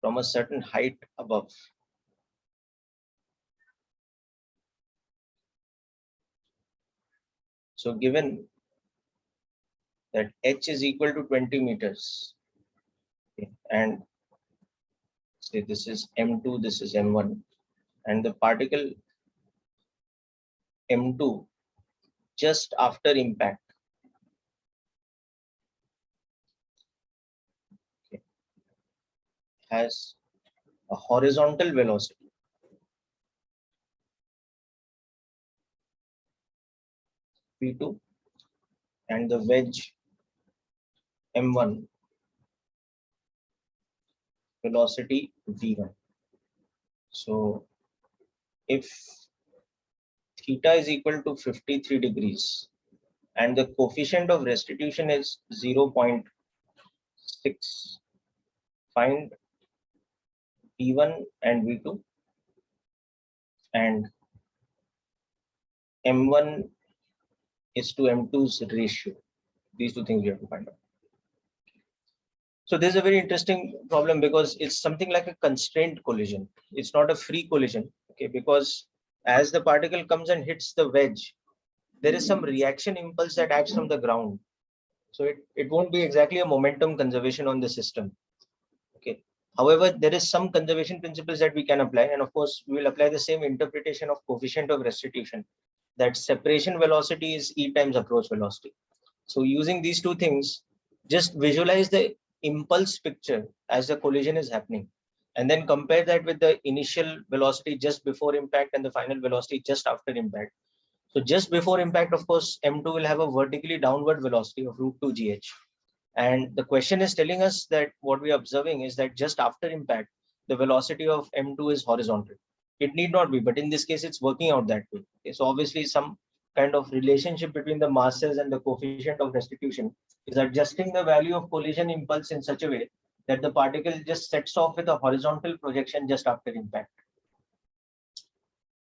from a certain height above. So given that h is equal to 20 meters, okay, and say this is m2, this is m1, and the particle m2 just after impact, okay, has a horizontal velocity v2 and the wedge m1 velocity v1. So if theta is equal to 53 degrees and the coefficient of restitution is 0.6, find v1 and v2 and m1 is to m2's ratio. These two things we have to find out. So this is a very interesting problem because it's something like a constrained collision. It's not a free collision, okay? Because as the particle comes and hits the wedge, there is some reaction impulse that acts from the ground. So it won't be exactly a momentum conservation on the system, okay? However, there is some conservation principles that we can apply, and of course, we will apply the same interpretation of coefficient of restitution, that separation velocity is E times approach velocity. So using these two things, just visualize the impulse picture as the collision is happening, and then compare that with the initial velocity just before impact and the final velocity just after impact. So just before impact, of course, M2 will have a vertically downward velocity of root 2 GH. And the question is telling us that what we are observing is that just after impact, the velocity of M2 is horizontal. It need not be, but in this case, it's working out that way. Okay, so obviously some kind of relationship between the masses and the coefficient of restitution is adjusting the value of collision impulse in such a way that the particle just sets off with a horizontal projection just after impact.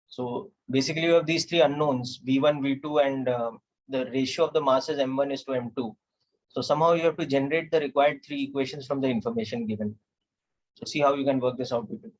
So basically you have these three unknowns, V1, V2, and the ratio of the masses M1 is to M2. So somehow you have to generate the required three equations from the information given. So see how you can work this out, people.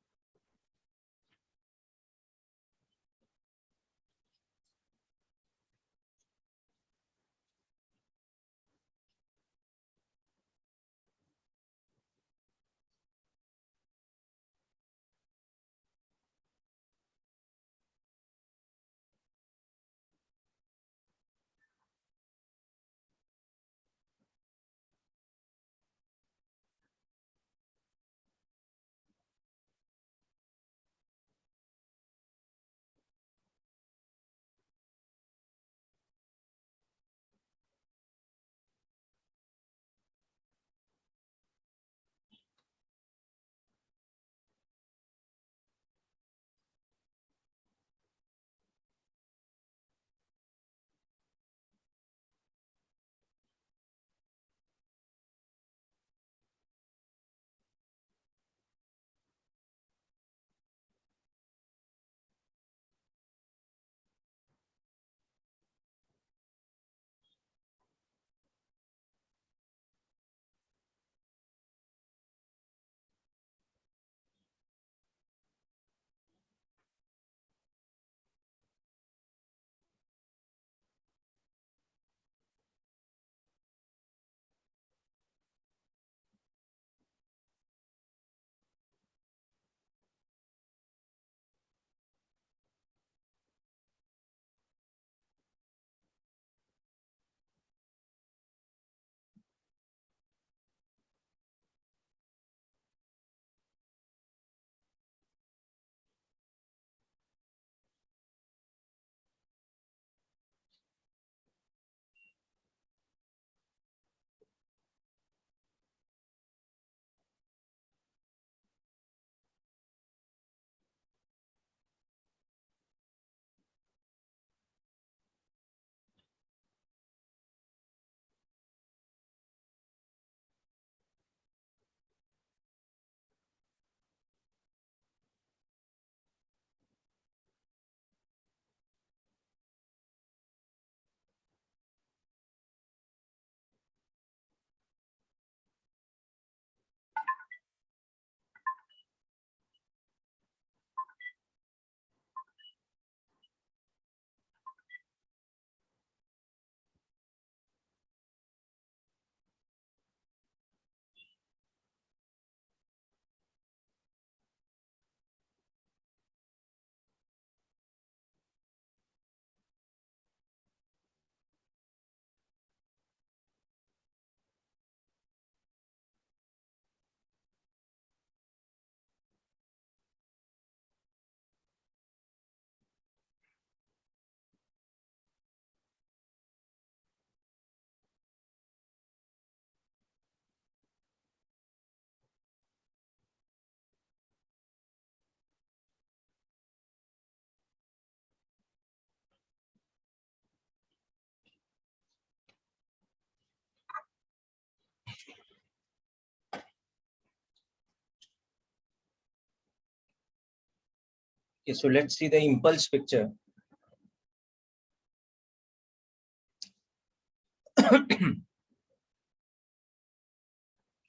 Okay, so let's see the impulse picture.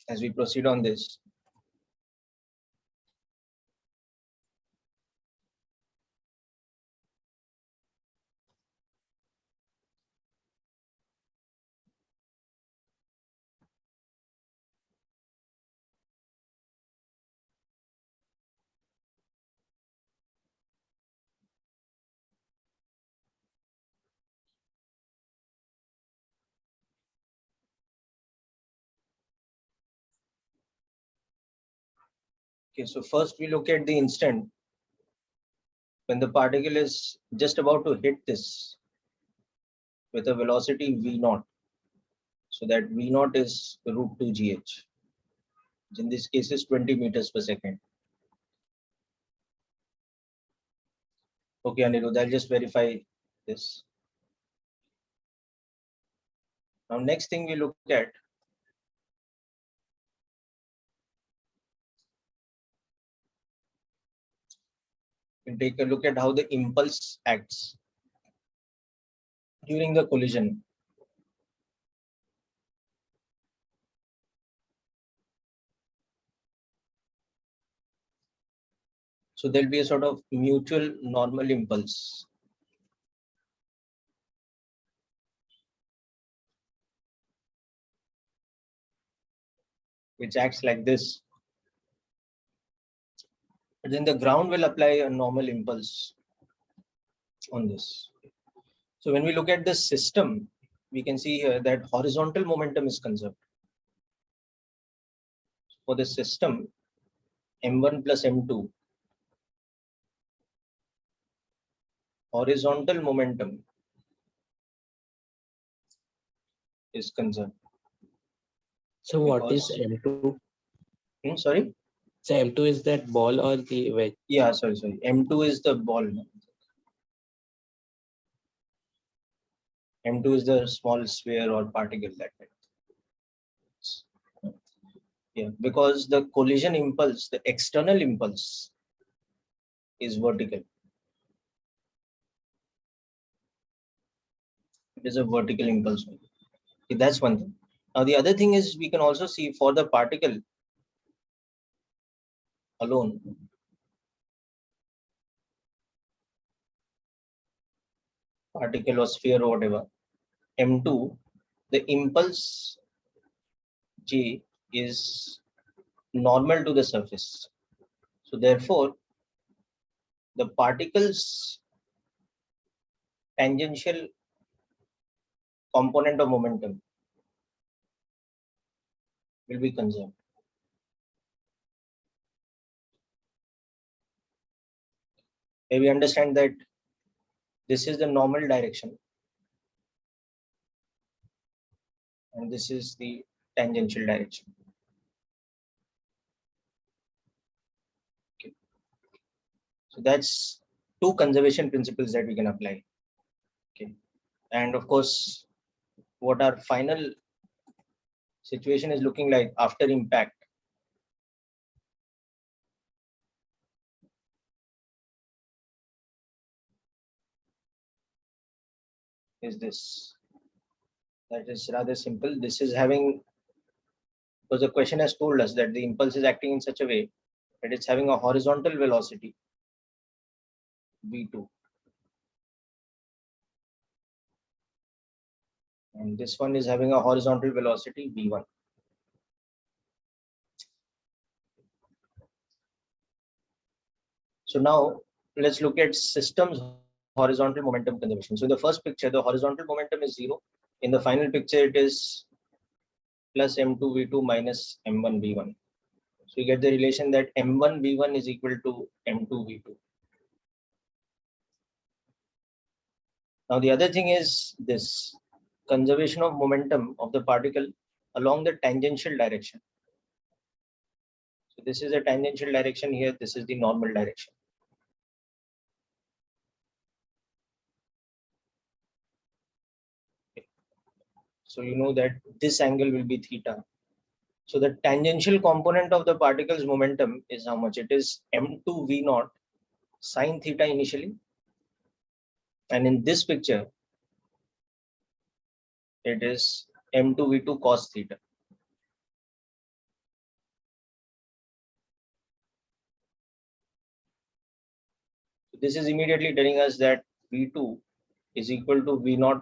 As we proceed on this. Okay, so first we look at the instant when the particle is just about to hit this with a velocity v0. So that v0 is √2gh. In this case is 20 meters per second. Okay, Anirudh, I'll just verify this. Now, next thing we look at and take a look at how the impulse acts during the collision. So there'll be a sort of mutual normal impulse. Which acts like this. But then the ground will apply a normal impulse on this. So when we look at the system, we can see here that horizontal momentum is conserved. For the system, m1 plus m2, horizontal momentum is conserved. So what is M2? Sorry? So M2 is that ball or the wedge? Yeah, sorry. M2 is the ball. M2 is the small sphere or particle that way. Yeah, because the collision impulse, the external impulse is vertical. It is a vertical impulse. Okay, that's one thing. Now the other thing is we can also see for the particle alone, particle or sphere or whatever, M2, the impulse J is normal to the surface. So therefore, the particle's tangential component of momentum will be conserved. May we understand that this is the normal direction and this is the tangential direction. Okay. So that's two conservation principles that we can apply. Okay. And of course, what our final situation is looking like after impact is this. That is rather simple. This is having, because the question has told us that the impulse is acting in such a way that it's having a horizontal velocity v2. And this one is having a horizontal velocity v1. So now let's look at systems horizontal momentum conservation. So in the first picture, the horizontal momentum is 0. In the final picture, it is plus m2 v2 minus m1 v1. So you get the relation that m1 v1 is equal to m2 v2. Now the other thing is this conservation of momentum of the particle along the tangential direction. So this is a tangential direction here. This is the normal direction. So you know that this angle will be theta. So the tangential component of the particle's momentum is how much? It is m2 v0 sine theta initially, and in this picture it is m2v2 cos theta. This is immediately telling us that v2 is equal to v0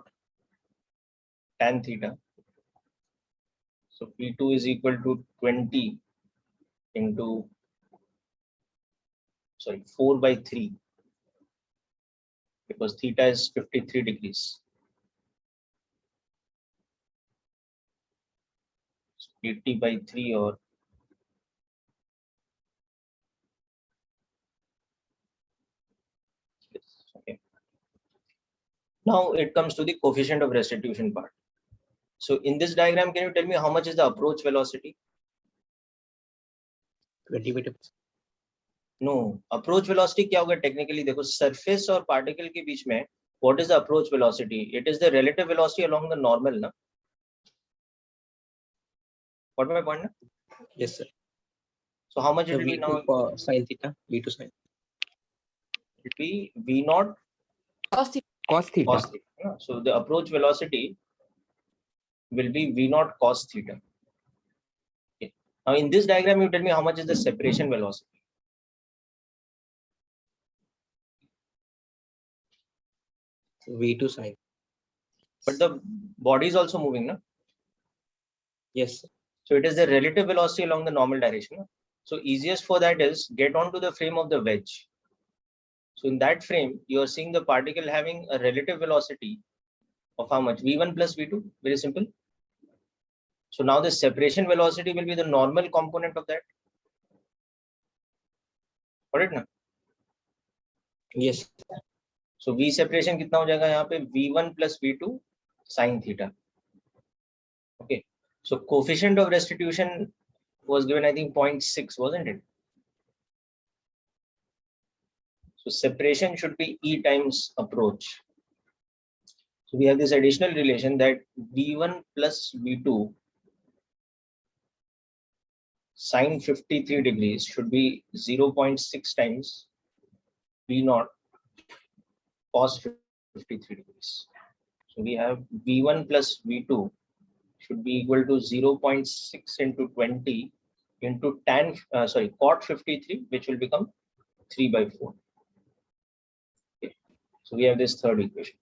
tan theta. So v2 is equal to 20 into 4 by 3, because theta is 53 degrees. 80 by 3, or okay. Now it comes to the coefficient of restitution part. So in this diagram, can you tell me how much is the approach velocity? 20 meters. No, approach velocity क्या होगा technically? देखो surface और particle के बीच में what is the approach velocity? It is the relative velocity along the normal, na? What my point? Na? Yes, sir. So how much So it will be now? V2 sin theta, V2 sin. It will be v0 Cos theta. Cos theta. cos theta. Na? So the approach velocity will be v0 cos theta. Okay. Now in this diagram, you tell me how much is the separation velocity? V2 sin. But the body is also moving, na? Yes, sir. So it is the relative velocity along the normal direction. Na? So easiest for that is get onto the frame of the wedge. So in that frame, you are seeing the particle having a relative velocity of how much? v1 plus v2. Very simple. So now the separation velocity will be the normal component of that. Got it na? Yes. So v separation कितना हो जाएगा यहाँ पे? v1 plus v2 sin theta. Okay. So coefficient of restitution was given, I think, 0.6, wasn't it? So separation should be E times approach. So we have this additional relation that v1 plus v2 sine 53 degrees should be 0.6 times v0 cos 53 degrees. So we have v1 plus v2 should be equal to 0.6 into 20 into cot 53, which will become 3 by 4. Okay. So we have this third equation.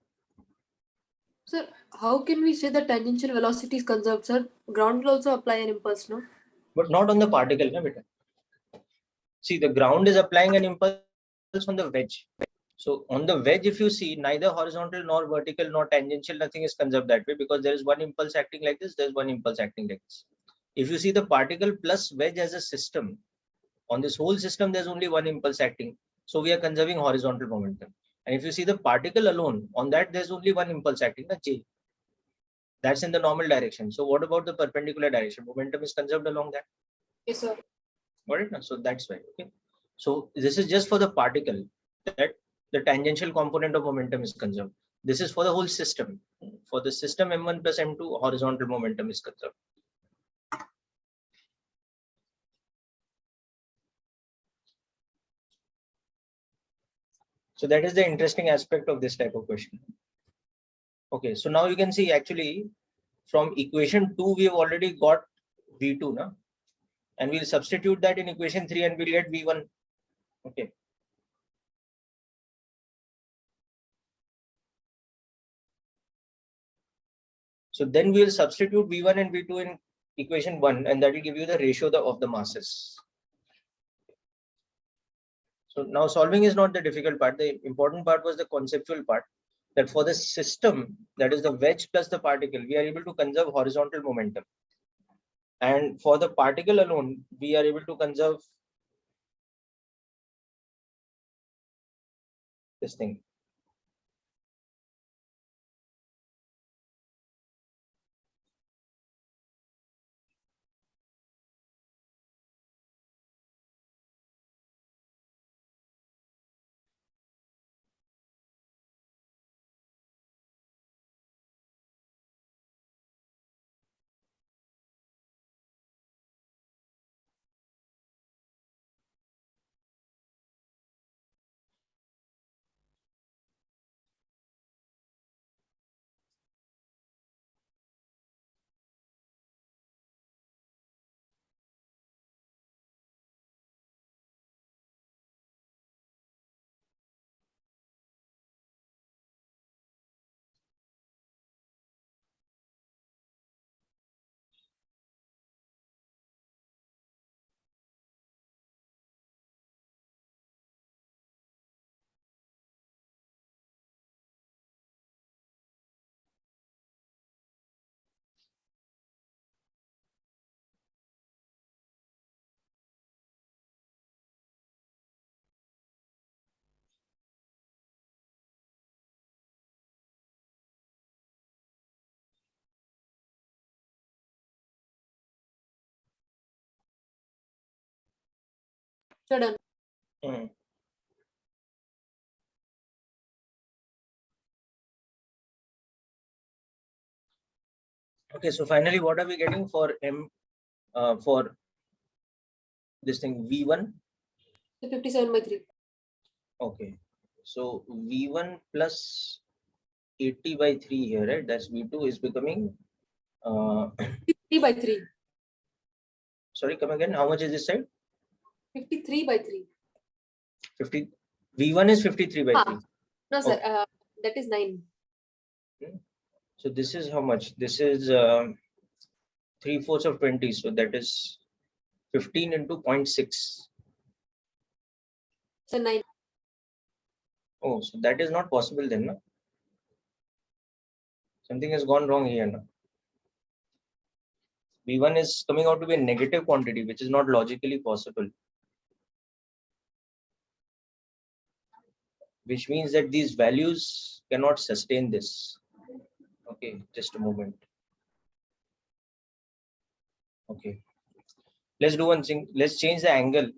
Sir, how can we say the tangential velocity is conserved, sir? Ground will also apply an impulse, no? But not on the particle, na beta. See, the ground is applying an impulse on the wedge. So on the wedge, if you see, neither horizontal nor vertical nor tangential, nothing is conserved that way, because there is one impulse acting like this, there's one impulse acting like this. If you see the particle plus wedge as a system, on this whole system, there's only one impulse acting. So we are conserving horizontal momentum. And if you see the particle alone, on that, there's only one impulse acting, the J. That's in the normal direction. So what about the perpendicular direction? Momentum is conserved along that. Yes, sir. Got it? So that's why. Okay. So this is just for the particle, that the tangential component of momentum is conserved. This is for the whole system. For the system m1 plus m2, horizontal momentum is conserved. So that is the interesting aspect of this type of question. Okay, so now you can see actually from equation 2, we have already got v2 now, and we'll substitute that in equation 3 and we'll get v1. Okay. So then we'll substitute v1 and v2 in equation 1, and that will give you the ratio of the masses. So now solving is not the difficult part. The important part was the conceptual part, that for the system, that is the wedge plus the particle, we are able to conserve horizontal momentum. And for the particle alone, we are able to conserve this thing. So done. Hmm. Okay, so finally, what are we getting for M for this thing V1? So 57 by 3. Okay, so V1 plus 80 by 3 here, right? That's V2 is becoming 53 by 3. Sorry, come again. How much is this side? 53 by 3. 50. V1 is 53 by 3. No, sir. Okay. That is 9. So this is how much? This is 3/4 of 20. So that is 15 into 0.6. So 9. Oh, so that is not possible then. No? Something has gone wrong here. No? V1 is coming out to be a negative quantity, which is not logically possible. Which means that these values cannot sustain this. Okay, just a moment. Okay, let's do one thing. Let's change the angle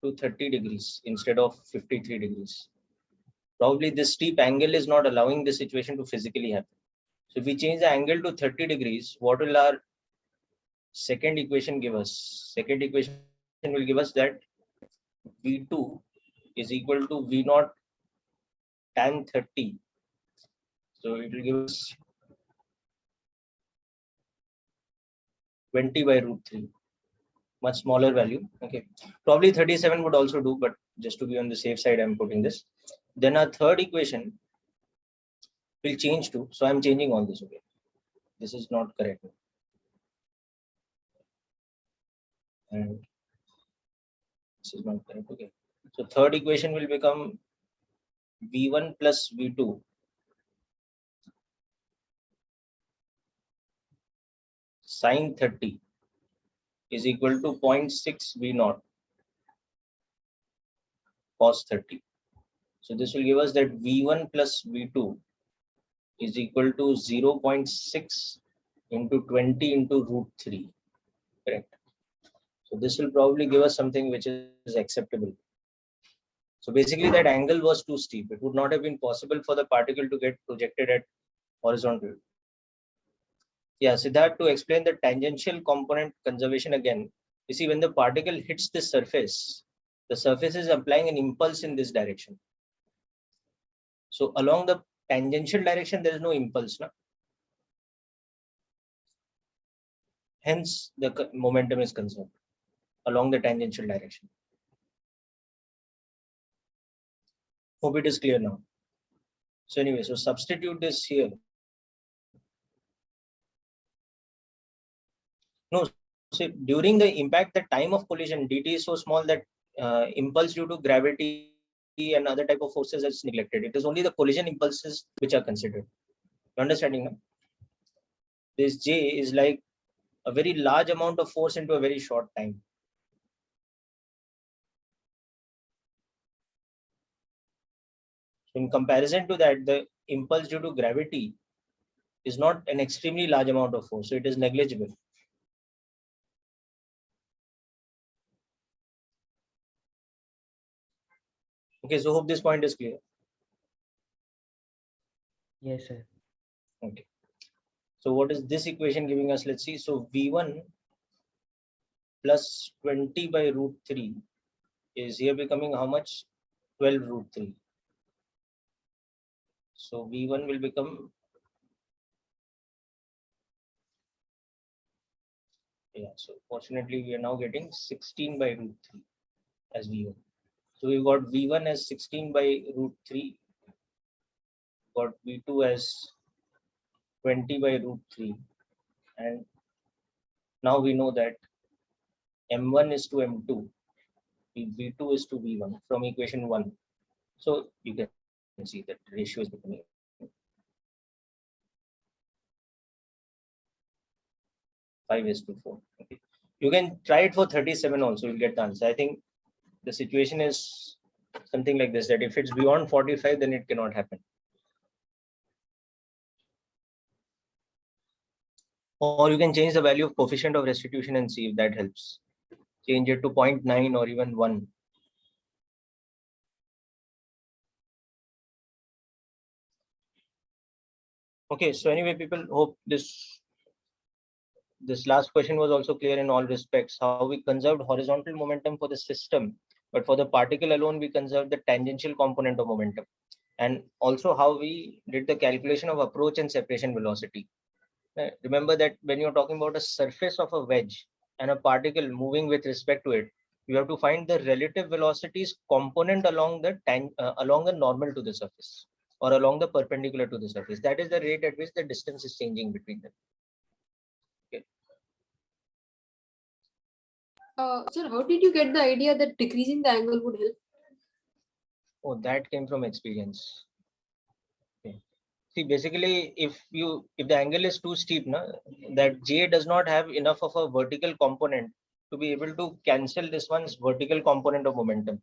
to 30 degrees instead of 53 degrees. Probably this steep angle is not allowing the situation to physically happen. So if we change the angle to 30 degrees, what will our second equation give us? Second equation will give us that V2 is equal to V0 tan 30. So it will give us 20 by root 3. Much smaller value. Okay, probably 37 would also do, but just to be on the safe side, I'm putting this. Then our third equation will change to, so I'm changing all this. Okay, this is not correct, and this is not correct. Okay, so third equation will become V1 plus V2 sin 30 is equal to 0.6 V0 cos 30. So this will give us that V1 plus V2 is equal to 0.6 into 20 into root 3. Correct. So this will probably give us something which is acceptable. So basically that angle was too steep. It would not have been possible for the particle to get projected at horizontal. Yeah, Siddharth, to explain the tangential component conservation again, you see when the particle hits the surface is applying an impulse in this direction. So along the tangential direction, there is no impulse. No? Hence, the momentum is conserved along the tangential direction. Hope it is clear now. So anyway, so substitute this here. No, so during the impact, the time of collision, dt is so small that impulse due to gravity and other type of forces is neglected. It is only the collision impulses which are considered. You understanding now? This J is like a very large amount of force into a very short time. In comparison to that, the impulse due to gravity is not an extremely large amount of force, so it is negligible. Okay, so hope this point is clear. Yes, sir. Okay. So what is this equation giving us? Let's see. So V1 plus 20 by root 3 is here becoming how much? 12 root 3. So V1 will become, yeah, so fortunately we are now getting 16 by root 3 as V1. So we've got V1 as 16 by root 3, got V2 as 20 by root 3, and now we know that M1 is to M2, V2 is to V1 from equation 1. So you can see that the ratio is becoming 5:4. Okay. You can try it for 37 also, you'll get the answer. I think the situation is something like this, that if it's beyond 45, then it cannot happen. Or you can change the value of coefficient of restitution and see if that helps. change it to 0.9 or even 1. Okay, so anyway, people, hope this last question was also clear in all respects, how we conserved horizontal momentum for the system, but for the particle alone, we conserved the tangential component of momentum. And also how we did the calculation of approach and separation velocity. Remember that when you're talking about a surface of a wedge and a particle moving with respect to it, you have to find the relative velocities component along the normal to the surface, or along the perpendicular to the surface. That is the rate at which the distance is changing between them. Okay. Sir, how did you get the idea that decreasing the angle would help? Oh, that came from experience. Okay. See, basically, if the angle is too steep, that J does not have enough of a vertical component to be able to cancel this one's vertical component of momentum.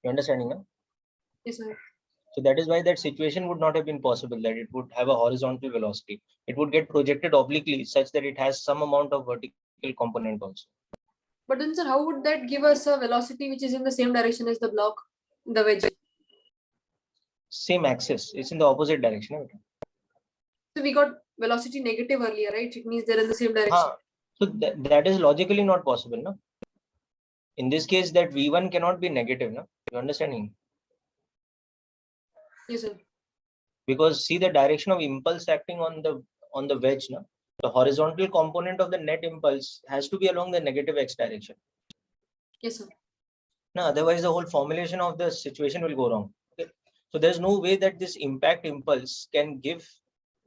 You understanding? Yes, sir. So that is why that situation would not have been possible, that it would have a horizontal velocity. It would get projected obliquely such that it has some amount of vertical component also. But then, sir, how would that give us a velocity which is in the same direction as the block, the wedge? Same axis, it's in the opposite direction. Right? So we got velocity negative earlier, right? It means they're in the same direction. So that is logically not possible. No? In this case, that V1 cannot be negative. No? You understanding? Yes, sir. Because see the direction of impulse acting on the wedge. No? The horizontal component of the net impulse has to be along the negative x direction. Yes, sir. No, otherwise the whole formulation of the situation will go wrong. Okay? So there's no way that this impact impulse can give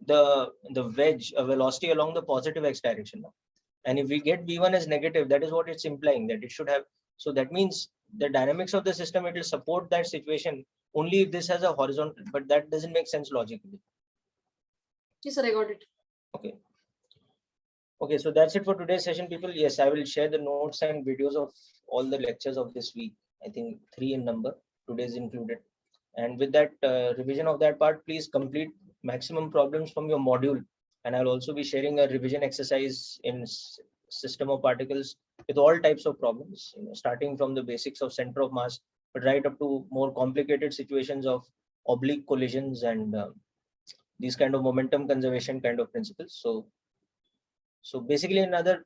the wedge a velocity along the positive x direction. No? And if we get V1 as negative, that is what it's implying, that it should have. So that means the dynamics of the system, it will support that situation only if this has a horizontal, but that doesn't make sense logically. Yes, sir, I got it. Okay. Okay, so that's it for today's session, people. Yes, I will share the notes and videos of all the lectures of this week. I think 3 in number, today's included. And with that revision of that part, please complete maximum problems from your module. And I'll also be sharing a revision exercise in system of particles with all types of problems, starting from the basics of center of mass, but right up to more complicated situations of oblique collisions and these kind of momentum conservation kind of principles. So basically another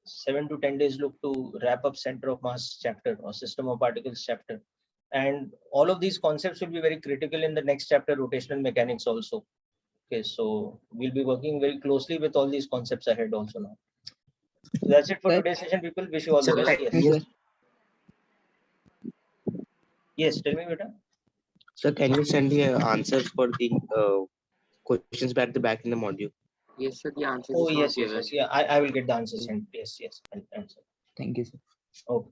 7 to 10 days look to wrap up center of mass chapter or system of particles chapter. And all of these concepts will be very critical in the next chapter, rotational mechanics also. Okay, so we'll be working very closely with all these concepts ahead also now. So that's it for today's session, people. Wish you all the best. Yes. Yes, tell me, beta. Sir, can you send the answers for the questions back in the module? Yes, sir. The answers. Oh, yes. Yeah, I will get the answers sent. Yes. I'll answer. Thank you, sir. Okay.